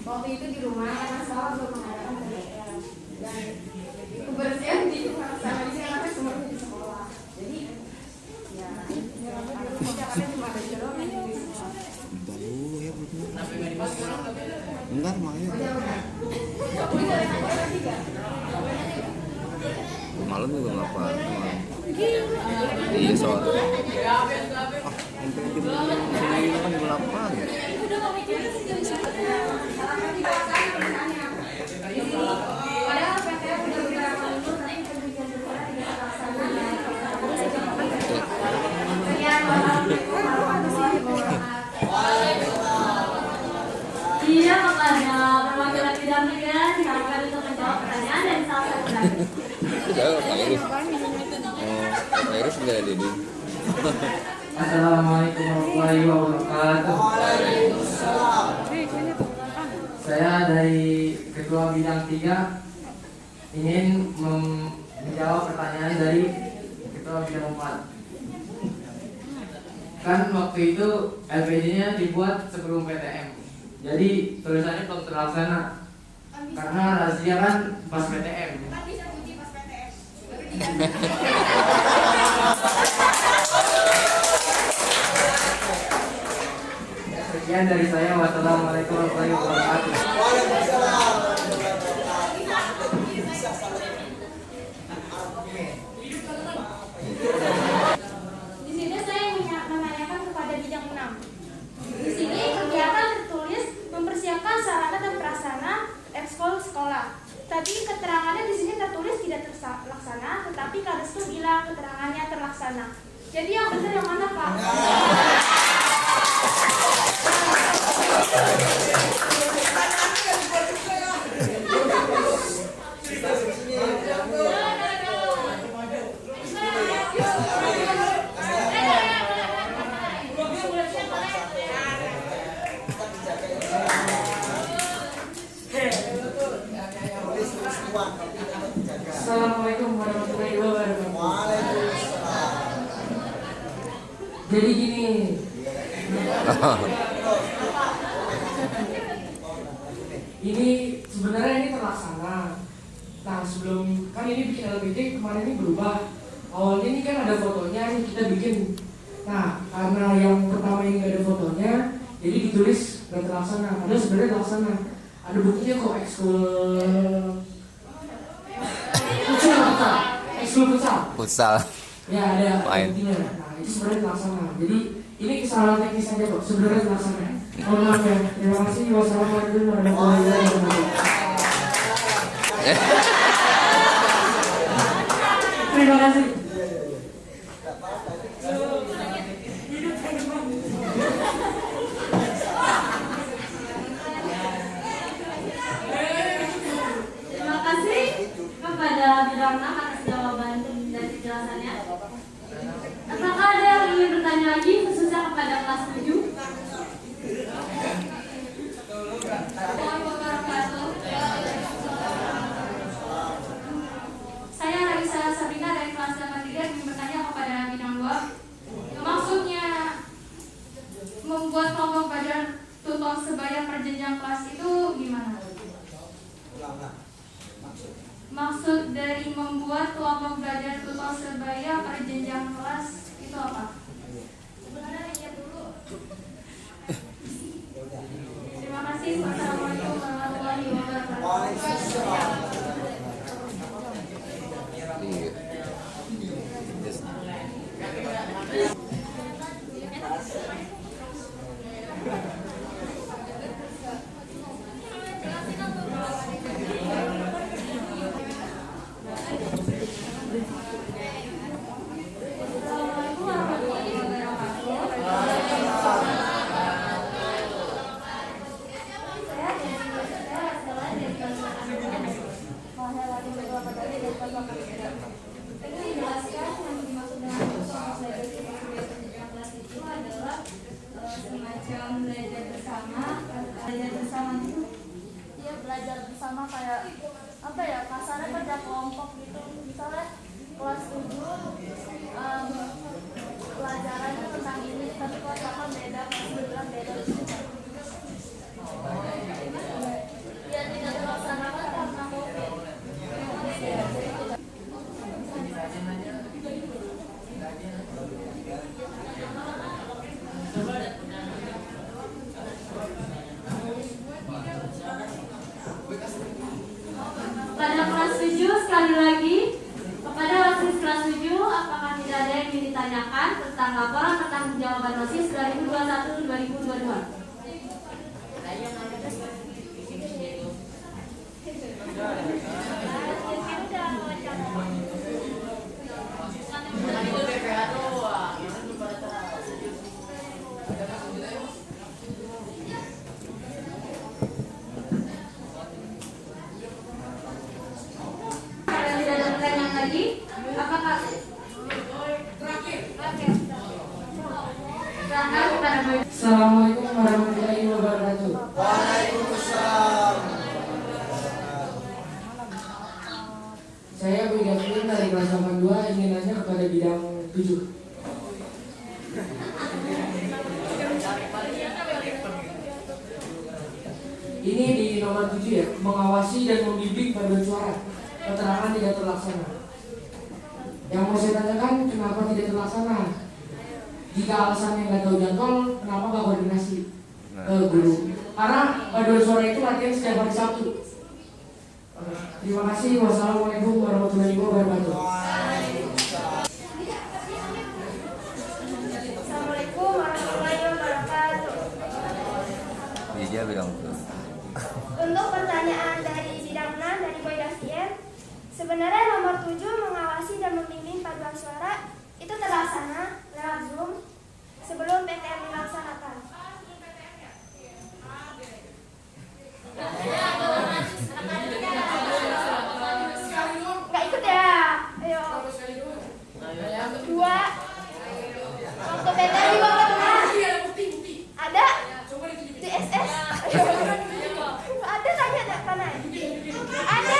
Speaker 8: Waktu itu di rumah karena sekolah belum mengadakan PDL dan kebersihan di rumah sama di sini semua di sekolah. Jadi ya karena cuma ada jeruk yang di sekolah.
Speaker 6: Bau ya bro. Enggak makanya. Malam juga nggak apa. Iya soalnya. Sini kan gelapang ya.
Speaker 8: Padahal PTN udah beberapa minggu tapi penelitian sekolah tidak terlaksana. Sekian, wassalamualaikum warahmatullahi wabarakatuh.
Speaker 4: Iya, kepada perwakilan bidang 3 silakan untuk menjawab pertanyaan dan salah satu lagi.
Speaker 6: Jauh Pak Iris. Pak Iris nggak ada di.
Speaker 7: Assalamualaikum warahmatullahi wabarakatuh. Saya dari Ketua Bidang 3 ingin menjawab pertanyaan dari Ketua Bidang 4. Kan waktu itu LPD-nya dibuat sebelum PTM. Jadi tulisannya belum terlaksana. Karena razia kan pas PTM.
Speaker 8: Bisa uji pas PTN.
Speaker 7: Sekian dari saya. Wassalamualaikum warahmatullahi wabarakatuh.
Speaker 8: Di sini saya menanyakan kepada bidang 6. Di sini kegiatan tertulis mempersiapkan sarana dan prasarana ekskul sekolah. Tapi keterangannya di sini tertulis tidak terlaksana, tetapi Kak Restu bilang keterangannya terlaksana. Jadi yang benar yang mana, Pak?
Speaker 7: Assalamualaikum warahmatullahi wabarakatuh. Jadi gini, ini sebenarnya ini terlaksana. Nah sebelum kan ini bikin LPD kemarin ini berubah. Awalnya ini kan ada fotonya, ini kita bikin. Nah karena yang pertama ini nggak ada fotonya, jadi ditulis nggak terlaksana. Padahal sebenarnya terlaksana. Ada buktinya kok ekskul futsal. Ya ada buktinya. Nah itu sebenarnya terlaksana. Jadi ini kesalahan teknis saja kok. Sebenarnya terlaksana. Mohon maaf ya. Terima kasih. Wassalamualaikum warahmatullahi wabarakatuh. Terima kasih.
Speaker 4: Terima kasih kepada bidang 6 atas jawaban dan penjelasannya. Apakah ada yang ingin bertanya lagi khususnya kepada kelas 7? Saya Raisa Sabrina dari kelas 83 ingin bertanya kepada bidang 2. Maksudnya membuat kelompok belajar tutor sebaya perjenjang kelas itu gimana?
Speaker 8: Maksud dari membuat kelompok belajar tutor sebaya per jenjang kelas itu apa? Sebenarnya lihat dulu. Terima kasih. Wassalamualaikum warahmatullahi wabarakatuh. Assalamualaikum warahmatullahi wabarakatuh. Ingin menjelaskan yang dimaksud dengan kelompok belajar jenjang kelas itu adalah semacam belajar bersama. Belajar bersama itu dia belajar bersama kayak apa ya, kasarnya pada kelompok gitu. Misalnya kelas 7 pelajarannya tentang ini, tapi kelas 8 beda, kelas 9 beda gitu. Ya tidak terlaksanakan karena COVID. Pada kelas 7 sekali lagi, kepada OSIS kelas 7, apakah tidak ada yang ingin ditanyakan tentang laporan tentang jawaban OSIS 2021-2022? Kalau tidak ada pertanyaan lagi, apakah silakan kepada Bu.
Speaker 7: Assalamualaikum warahmatullahi wabarakatuh. Saya Bu Gafrin dari kelas 82 ingin nanya kepada bidang 7. Ini di nomor 7 ya, mengawasi dan membimbing paduan suara. Keterangan tidak terlaksana. Yang mau saya tanyakan, kenapa tidak terlaksana? Jika alasannya nggak tahu jadwal, kenapa nggak koordinasi ke guru? Karena paduan suara itu latihan setiap hari Sabtu. Terima kasih. Wassalamualaikum warahmatullahi wabarakatuh.
Speaker 8: Assalamualaikum warahmatullahi wabarakatuh.
Speaker 6: Dia bilang tuh.
Speaker 8: Untuk pertanyaan dari bidang 6 dari Boy Gafien, sebenarnya nomor 7 mengawasi dan membimbing paduan suara itu terlaksana lewat Zoom sebelum PTM dilaksanakan. Nggak ikut ya? Ayo. 2. Waktu PTM juga pernah. Ada? Di SS? Ada tanya enggak mana? Ada.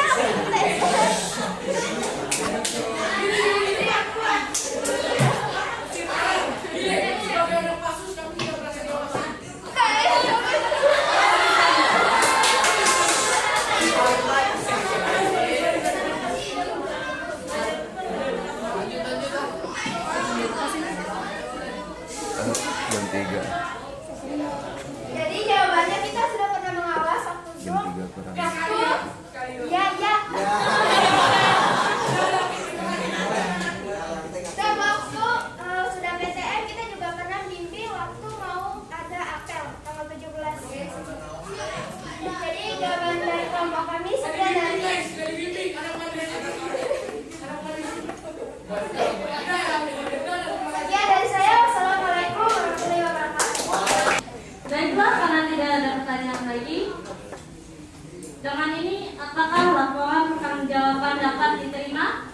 Speaker 6: Jam 3.
Speaker 8: Jadi jawabannya kita sudah pernah mengawas waktu
Speaker 6: Jam
Speaker 8: Zoom.
Speaker 6: 3 kurang.
Speaker 8: Waktu ya. Dan waktu sudah PTM kita juga pernah bimbing waktu mau ada apel tanggal 17. Jadi jawaban dari kelompok kami sekian dari saya. Wassalamualaikum warahmatullahi wabarakatuh.
Speaker 4: Baiklah, karena tidak ada pertanyaan lagi, dengan ini apakah laporan pertanggungjawaban dapat diterima?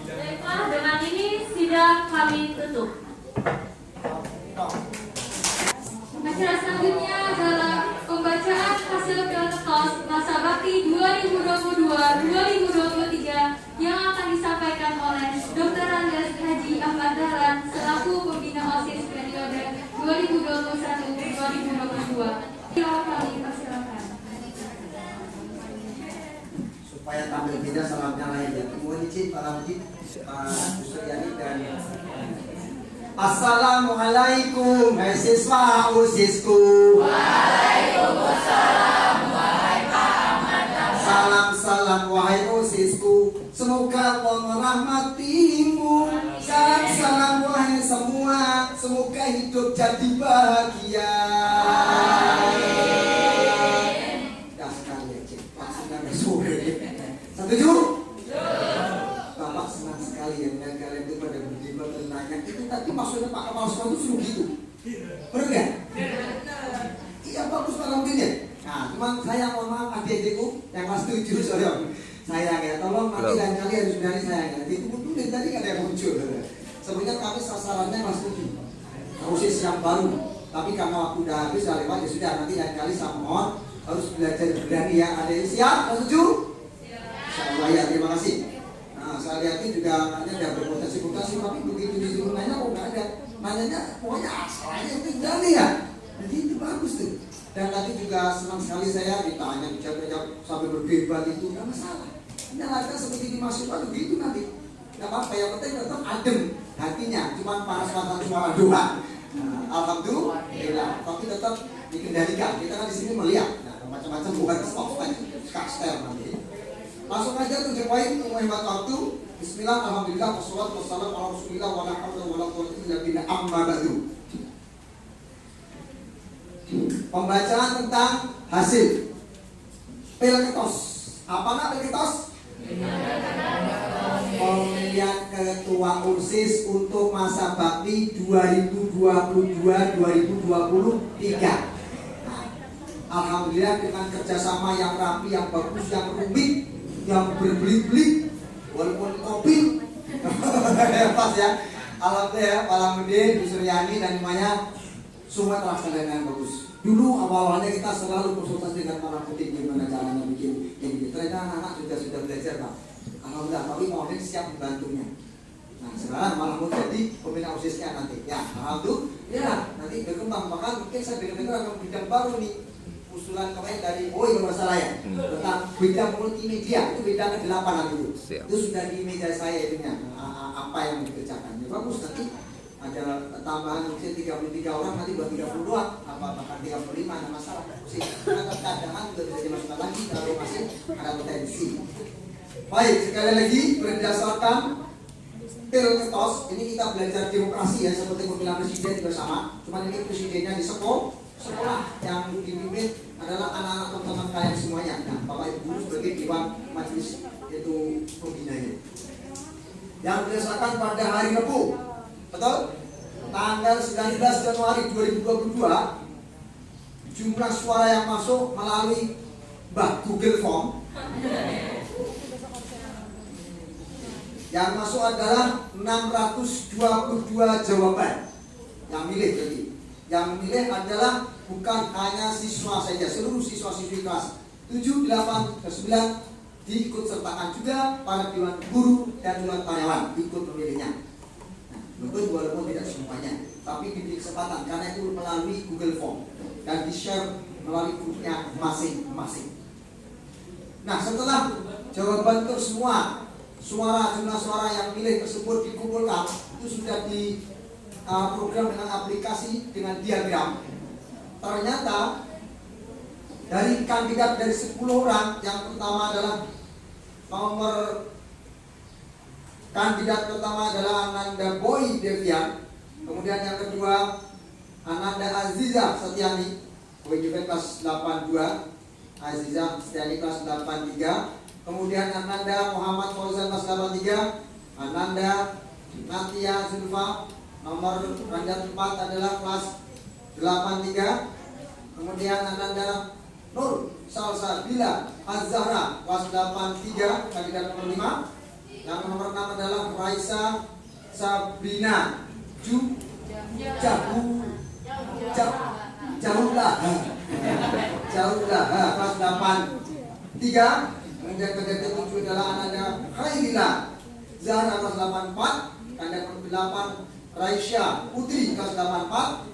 Speaker 4: Baiklah, dengan ini sidang kami tutup. Acara selanjutnya adalah pembacaan hasil Pilkada masa bakti 2022-2023 yang akan disampaikan oleh Dr. Andi
Speaker 9: Bu Suryani dan Assalamualaikum hai siswa usisku. Waalaikumsalam wahai Pak Ahmad. Salam wahai usisku. Semoga Allah merahmatimu. Salam wahai semua. Semoga hidup jadi bahagia. Dah sekali aja. Pak senang sore. Setuju? Bapak senang sekali ya melihat kalian itu pada berdebat dan nanya. Itu tadi maksudnya Pak Kepala Sekolah itu suruh gitu. Benar nggak? Iya bagus Pak Ramdin ya. Nah, cuman saya mohon maaf adik-adikku yang kelas 7 sorry om. Sayang ya, tolong nanti dan kali harus berani sayang ya. Ditunggu dari tadi kan ada yang muncul. Sebenarnya kami sasarannya kelas 7. Proses yang baru. Tapi karena waktu udah habis udah lewat ya sudah nanti dan kali saya mohon harus belajar berani ya. Ada yang siap? Kelas 7? Siap. Ya, terima kasih. Nah, saya lihat ini juga anaknya udah berpotensi tapi begitu disuruh nanya kok nggak ada. Nanyanya pokoknya asalnya itu berani ya. Jadi itu bagus tuh. Dan tadi juga senang sekali saya ditanya jawab sampai berdebat itu nggak masalah. Ini latihan seperti di mahasiswa begitu nanti. Nggak apa-apa, yang penting tetap adem hatinya. Cuma panas-panas suara doang. Nah, alhamdulillah. Tapi tetap dikendalikan. Kita kan di sini melihat. Nah, macam-macam bukan stop kaster nanti. Langsung aja tuh poin menghemat waktu. Bismillah, alhamdulillah, wassalatu wassalamu ala rasulillah wa la haula wa la quwwata illa billah amma ba'du. Pembacaan tentang hasil Pilketos. Apa nak Pilketos? Pemilihan ketua OSIS untuk masa bakti 2022-2023. Alhamdulillah dengan kerjasama yang rapi, yang bagus, yang rumit, yang berbelit-belit, walaupun kopi, pas ya. Alhamdulillah, Pak Lamudin, Bu Suryani dan semuanya semua terlaksana dengan bagus. Dulu awalnya kita selalu konsultasi dengan para petik gimana caranya bikin ini. Ternyata anak-anak sudah belajar Pak. Alhamdulillah, tapi mohon siap membantunya. Nah sekarang malah mau jadi pembina OSISnya nanti. Ya alhamdulillah nanti berkembang. Bahkan mungkin saya dengar akan bidang baru nih. Usulan kemarin dari kalau masalah ya tentang bidang multimedia itu bidang ke-8 nanti itu. Itu sudah di meja saya itunya apa yang dikerjakan. Ya, bagus nanti. Ada tambahan mungkin 33 orang nanti buat 30 doang apa bahkan 35 ada masalah sih karena keadaan juga bisa dimasukkan lagi kalau masih ada potensi. Baik sekali lagi berdasarkan Pilketos ini kita belajar demokrasi ya seperti pemilihan presiden juga sama cuma ini presidennya di sekolah yang dipimpin adalah anak-anak teman-teman kalian semuanya. Nah Bapak Ibu Guru sebagai dewan majelis itu pembinanya yang berdasarkan pada hari Rabu. Betul? Tanggal 19 Januari 2022 jumlah suara yang masuk melalui Google Form yang masuk adalah 622 jawaban yang milih jadi. Yang milih adalah bukan hanya siswa saja, seluruh siswa-siswi kelas 7, 8, 9 diikut sertakan juga para dewan guru dan dewan karyawan ikut memilihnya. Betul walaupun tidak semuanya, tapi diberi kesempatan karena itu melalui Google Form dan di-share melalui grupnya masing-masing. Nah setelah jawaban itu semua jumlah suara yang milih tersebut dikumpulkan itu sudah di program dengan aplikasi dengan diagram. Ternyata dari kandidat dari 10 orang yang pertama adalah kandidat pertama adalah Ananda Boy Devian, kemudian yang kedua Ananda Aziza Setiani, WGP kelas 82, Aziza Setiani kelas 83, kemudian Ananda Muhammad Fauzan kelas 83, Ananda Natia Zulfa nomor kandidat 4 adalah kelas 83, kemudian Ananda Nur Salsabila Az-Zahra kelas 83 kandidat nomor 5. Yang nomor 6 adalah Raisa Sabrina Jauhlah kelas 83. Kemudian kandidat 7 adalah Ananda Khairila Zahra kelas 84. Kandidat nomor 8 Raisya Putri kelas 84.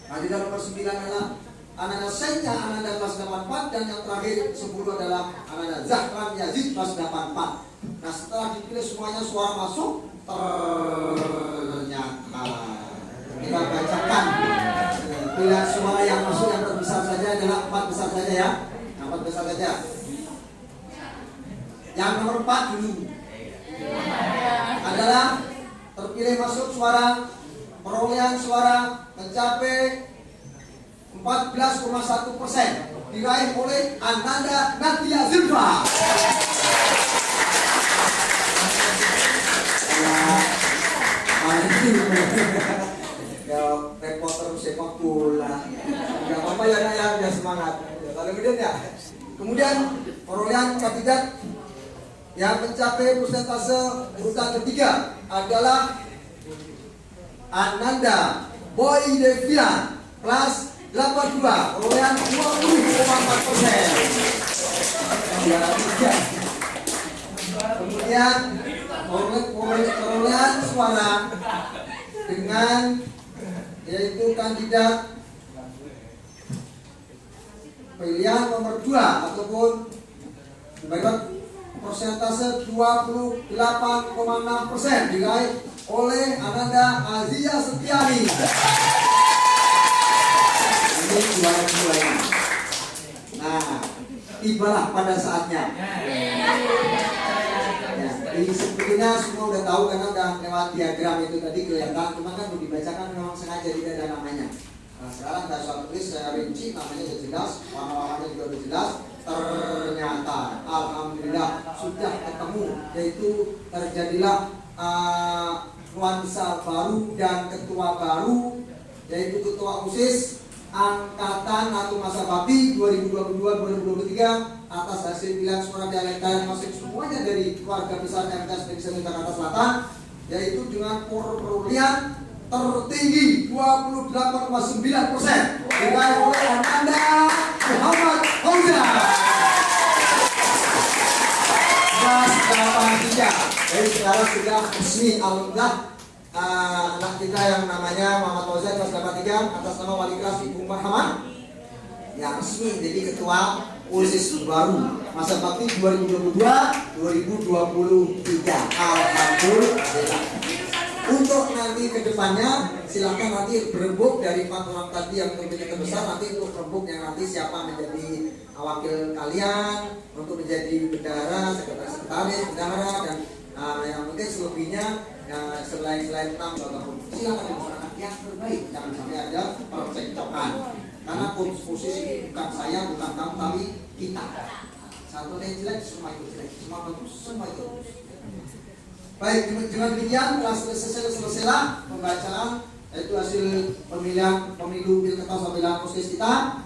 Speaker 9: Kandidat nomor 9 adalah Ananda Senya Ananda kelas 84. Dan yang terakhir 10 adalah Ananda Zahran Yazid kelas 84. Nah setelah dipilih semuanya suara masuk, ternyata kita bacakan pilihan suara yang masuk yang terbesar saja adalah 4 besar saja ya. 4 besar saja. Yang nomor 4 dulu adalah terpilih masuk suara perolehan suara mencapai 14,1% diraih oleh Ananda Nadia Zilfa. Ya reporter sepak bola. Gak apa-apa ya nak ya, biar semangat. Kemudian perolehan kandidat yang mencapai persentase urutan ketiga adalah Ananda Boy Devian kelas 82 perolehan 20,4%. Kemudian perolehan suara dengan yaitu kandidat pilihan nomor 2 ataupun persentase 28,6% diraih oleh Ananda Azia Setiani. Ini juara kedua ini. Nah, tibalah pada saatnya. Ya, ini sebetulnya semua udah tahu karena udah lewat diagram itu tadi kelihatan, cuma kan udah dibacakan memang sengaja tidak ada namanya. Nah, sekarang ada soal tulis saya rinci, namanya sudah jelas, warna-warnanya juga sudah jelas. Ternyata alhamdulillah sudah ketemu, yaitu terjadilah nuansa baru dan ketua baru, yaitu ketua OSIS angkatan atau masa bakti 2022-2023 atas hasil pilihan suara dialekta yang masuk semuanya dari keluarga besar MTS Negeri Jakarta Selatan, yaitu dengan perolehan tertinggi 28,9% diraih oleh Ananda Muhammad Fauzan kelas 83. Jadi sekarang sudah resmi alhamdulillah anak kita yang namanya Muhammad Fauzan kelas 83 atas nama wali kelas Ibu Marhamah ya resmi jadi ketua OSIS baru masa bakti 2022-2023. Alhamdulillah. Untuk nanti kedepannya silakan nanti berembuk dari 4 orang tadi yang tentunya terbesar, nanti untuk berembuk yang nanti siapa menjadi wakil kalian untuk menjadi bendahara, sekretaris bendahara dan yang mungkin selebihnya selain 6 ataupun silakan dimaksudkan yang terbaik, jangan sampai ada percekcokan karena posisi ini bukan saya, bukan kamu, tapi kita. Satu yang jelek semua itu jelek, semua bagus, semua itu bagus. Baik, dengan demikian telah selesailah pembacaan yaitu hasil pemilihan pemilu Pilkada pemilihan OSIS kita.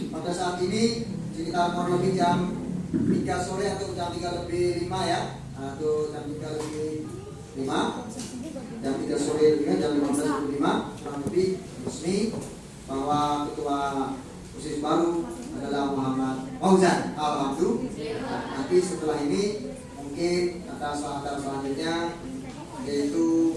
Speaker 9: Pada saat ini sekitar kurang lebih jam 3 sore atau jam 3 lebih 5 ya, atau jam 3 lebih 5, jam 3 sore juga jam 15 lebih 5 kurang lebih resmi bahwa ketua OSIS baru adalah Muhammad Fauzan. Alhamdulillah. Nanti setelah ini mungkin acara selanjutnya yaitu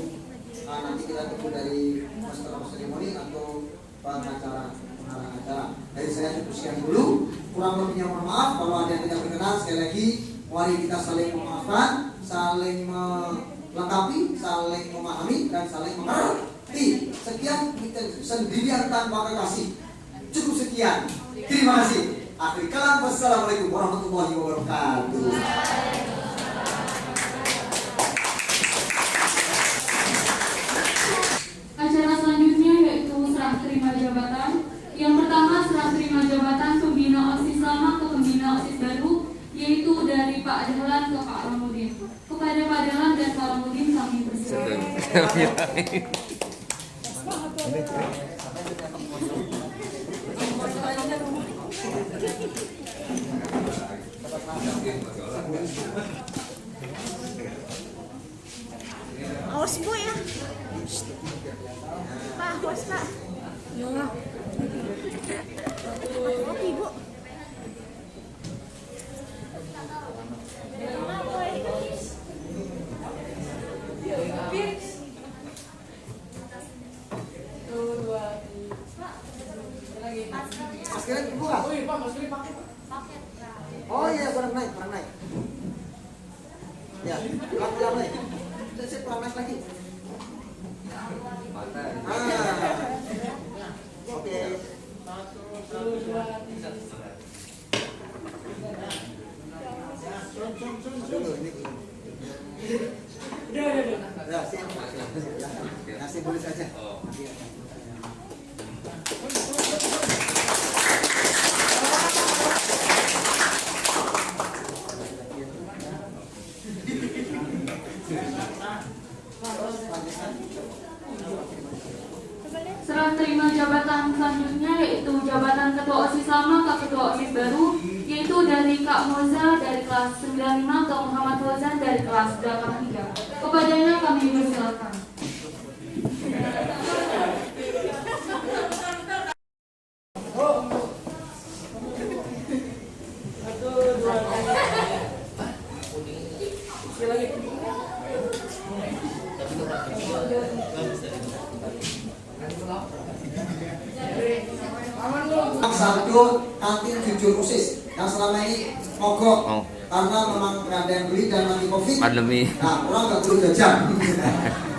Speaker 9: nanti kita tunggu dari master of ceremony atau pengacara acara. Dari saya cukup sekian dulu, kurang lebihnya mohon maaf kalau ada yang tidak berkenan. Sekali lagi mari kita saling memaafkan, saling melengkapi, saling memahami dan saling mengerti. Sekian kita sendirian tanpa kekasih. Cukup sekian. Terima kasih. Akhir kalam, wassalamualaikum warahmatullahi wabarakatuh.
Speaker 4: Acara selanjutnya yaitu serah terima jabatan. Yang pertama serah terima jabatan pembina OSIS lama ke pembina OSIS baru, yaitu dari Pak Dahlan ke Pak Ramudin. Kepada Pak Dahlan dan Pak Ramudin kami persilakan.
Speaker 10: Awas bu ya. Pak, awas pak. Ya. Kopi bu.
Speaker 9: Maskernya dibuka.
Speaker 7: Oh iya Pak, maskernya pakai Pak.
Speaker 9: Oh iya, kurang naik. boleh saja.
Speaker 4: Serah terima jabatan selanjutnya yaitu jabatan Ketua OSIS lama ke Ketua OSIS baru, yaitu dari Kak Moza dari kelas 95 ke Muhammad Fauzan dari kelas 83. Kepadanya kami persilakan.
Speaker 9: Satu kantin jujur OSIS yang selama ini mogok karena memang nggak ada yang beli dan lagi COVID.
Speaker 6: Pandemi.
Speaker 9: Nah, orang nggak boleh jajan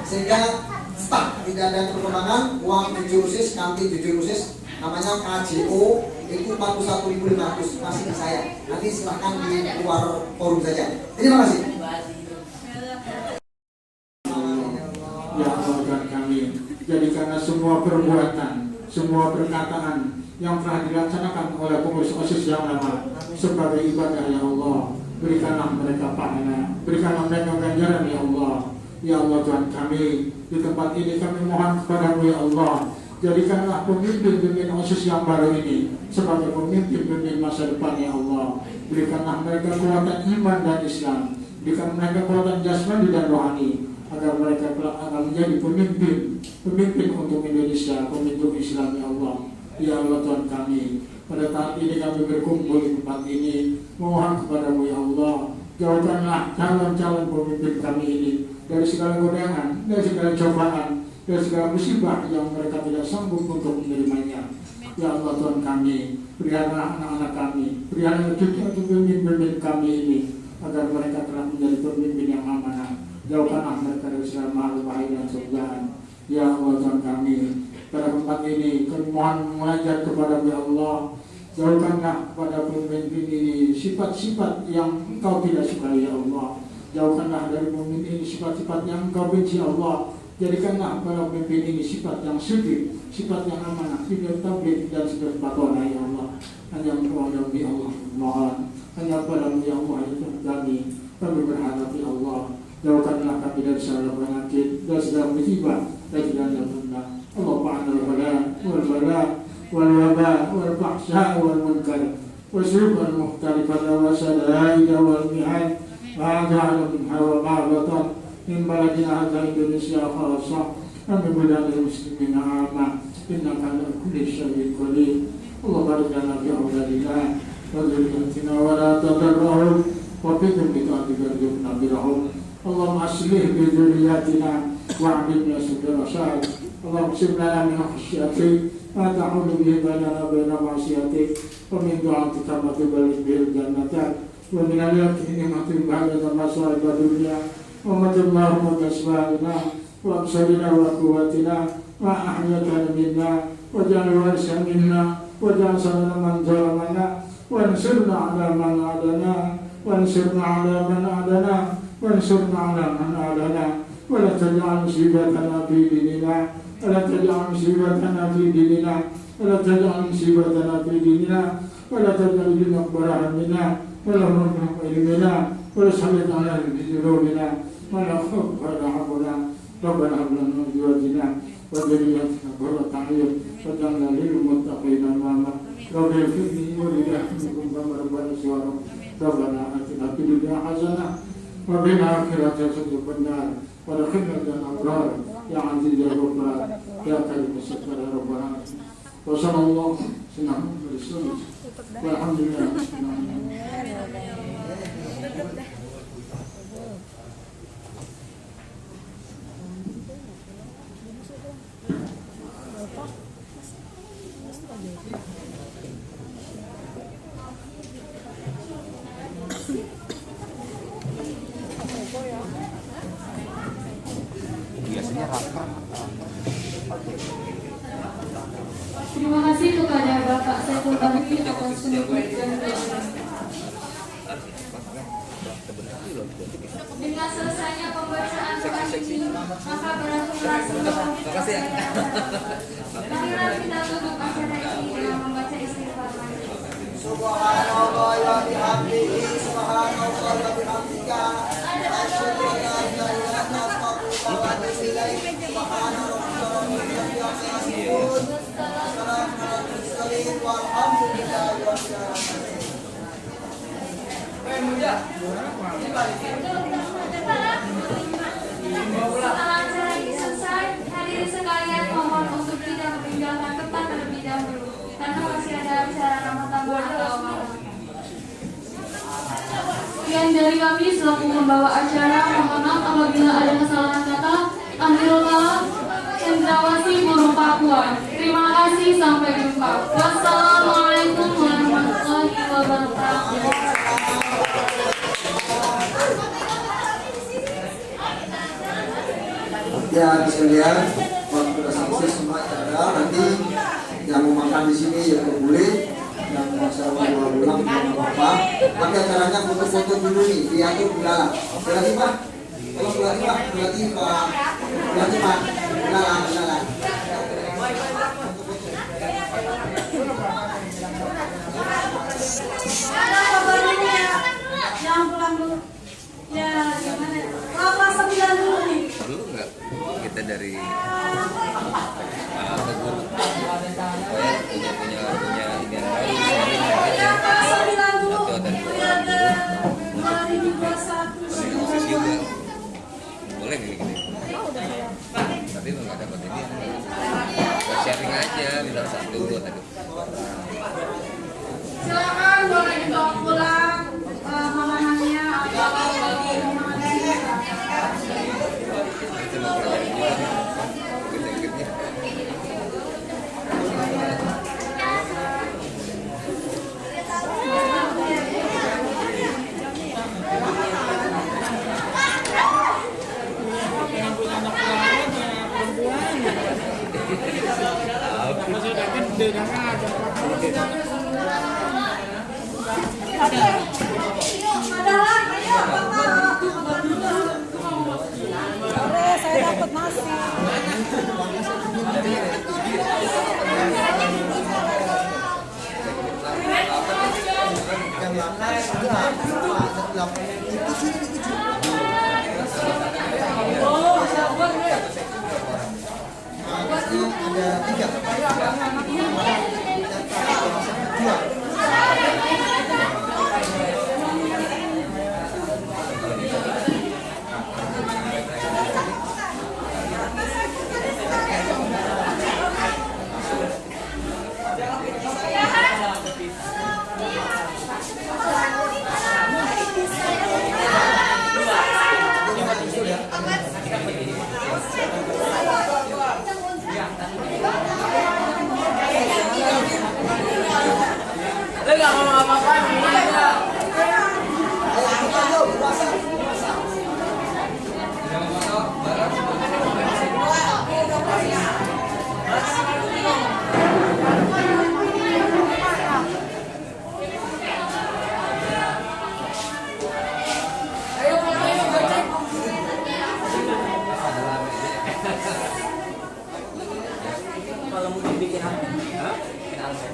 Speaker 9: sehingga stuck, tidak ada perkembangan. Uang jujur OSIS, kantin jujur OSIS namanya KJO itu 41.500 masih ke saya. Nanti silahkan di luar forum saja. Terima kasih.
Speaker 2: Ya Allah dan kami, jadikanlah semua perbuatan, semua perkataan yang telah dilaksanakan oleh pengurus OSIS yang lama sebagai ibadah ya Allah. Berikanlah mereka pahala, berikanlah mereka ganjaran ya Allah. Ya Allah Tuhan kami, di tempat ini kami mohon kepadamu ya Allah, jadikanlah pemimpin-pemimpin OSIS yang baru ini sebagai pemimpin-pemimpin masa depan ya Allah. Berikanlah mereka kekuatan iman dan Islam, berikan mereka kekuatan jasmani dan rohani, agar mereka kelak akan menjadi pemimpin untuk Indonesia, pemimpin Islam ya Allah. Ya Allah Tuhan kami, pada saat ini kami berkumpul di tempat ini, mohon kepadamu ya Allah, jauhkanlah calon-calon pemimpin kami ini dari segala godaan, dari segala cobaan, dari segala musibah yang mereka tidak sanggup untuk menerimanya. Ya Allah Tuhan kami, berikanlah anak-anak kami, berikanlah juga pemimpin kami ini, agar mereka telah menjadi pemimpin yang amanah. Jauhkanlah mereka dari segala makhluk bahaya dan cobaan. Ya Allah Tuhan kami, pada tempat ini kami mohon mengajar kepada ya Allah, jauhkanlah kepada pemimpin ini sifat-sifat yang Engkau tidak sukai ya Allah. Jauhkanlah dari pemimpin ini sifat-sifat yang Engkau benci ya Allah. Jadikanlah para pemimpin ini sifat yang suci, sifat yang amanah, tidak tabligh dan sifat patona ya Allah. Hanya kepada ya Allah mohon, hanya kepada ya Allah itu kami berharap ya Allah. Jauhkanlah kami dari segala penyakit, dari segala musibah, dari segala benda. Allah ba'anal bala wal bala wal waba wal fahsya wal munkar wa syukur muhtarifat wa sadaida wal mihad wa ja'ala min hawa ma'abatan min baladina hadha Indonesia khalasa amin budana muslimin amma innaka ala kulli syai'in qadir. Allah barik lana fi awladina wa dhurriyyatina wa la tadarrahum wa bikum bita'atika rjubna birahum. Allahumma aslih bi dhurriyyatina wa a'bidna subhanahu wa اللهم اغفر لنا من خشيتك ما تحول به بيننا وبين معصيتك ومن طاعتك ما تبلغ به الجنة ومن اليقين ما تبعد مصائب الدنيا ومت اللهم بأسمائنا وأبصارنا وقوتنا ما أحييتنا منا واجعل الوارث منا واجعل ثأرنا من ظلمنا وانصرنا على من عادانا وانصرنا على من عادانا وانصرنا على من عادانا ولا تجعل مصيبتنا في ديننا ولا تجعل مصيبتنا في ديننا ولا تجعل مصيبتنا في ديننا ولا تجعل الدنيا أكبر همنا ولا مبلغ علمنا ولا تسلط علينا بذنوبنا ولا خوف ولا حولنا. ربنا هب لنا من أزواجنا وذرياتنا قرة أعين واجعلنا للمتقين إماما. رب اغفر لي ولوالديكم كما ربنا صغارا. ربنا آتنا في الدنيا حسنة وفي الآخرة حسنة وقنا النار ودخلنا الأبرار يا عزيز يا غفار يا كريم الستر يا رب العالمين. وصلى الله على رسول والحمد لله.
Speaker 6: Biasanya rata.
Speaker 4: Terima kasih kepada Bapak Saiful Bahri atas penelitian dan Dengan selesainya pembacaan doa ini, maka berakhirlah seluruh marilah kita tutup acara ini dengan membaca istighfar.
Speaker 9: Subhanallah wa bihamdihi, subhanallah wa bihamdika, asyhadu an la ilaha illa anta, astaghfiruka wa atubu ilaik. Subhana rabbika rabbil izzati amma yasifun, wassalamun alal mursalin, walhamdulillahi rabbil alamin.
Speaker 4: Setelah acara ini selesai, hadirin sekalian mohon untuk tidak meninggalkan tempat terlebih dahulu karena masih ada acara nama tambahan atau malam. Sekian dari kami selaku pembawa acara, mohon maaf apabila ada kesalahan kata. Alhamdulillah, Cendrawasih Guru Papua. Terima kasih, sampai jumpa. Wassalamualaikum warahmatullahi wabarakatuh.
Speaker 9: Ya, sekalian, waktu sudah selesai semua acara, nanti yang mau makan di sini ya boleh, yang mau pulang tidak apa-apa. Tapi acaranya foto-foto dulu nih, diatur bulalah. Berarti Pak, kalau berarti Pak, bulalah.
Speaker 8: Jangan pulang dulu. Ya, gimana? Apa 9 dulu nih?
Speaker 6: Dulu nggak kita dari ke guru punya ini juga boleh gini tapi nggak dapat ini sharing aja bilang satu tadi.
Speaker 8: Silakan boleh dibawa pulang makanannya atau
Speaker 6: Itu mau pelajari juga dikit-dikitnya.
Speaker 10: Saya dapat nasi.
Speaker 3: Kalau mau dibikin apa? Bikin album.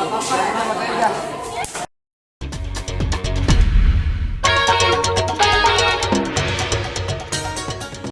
Speaker 9: Apa-apa,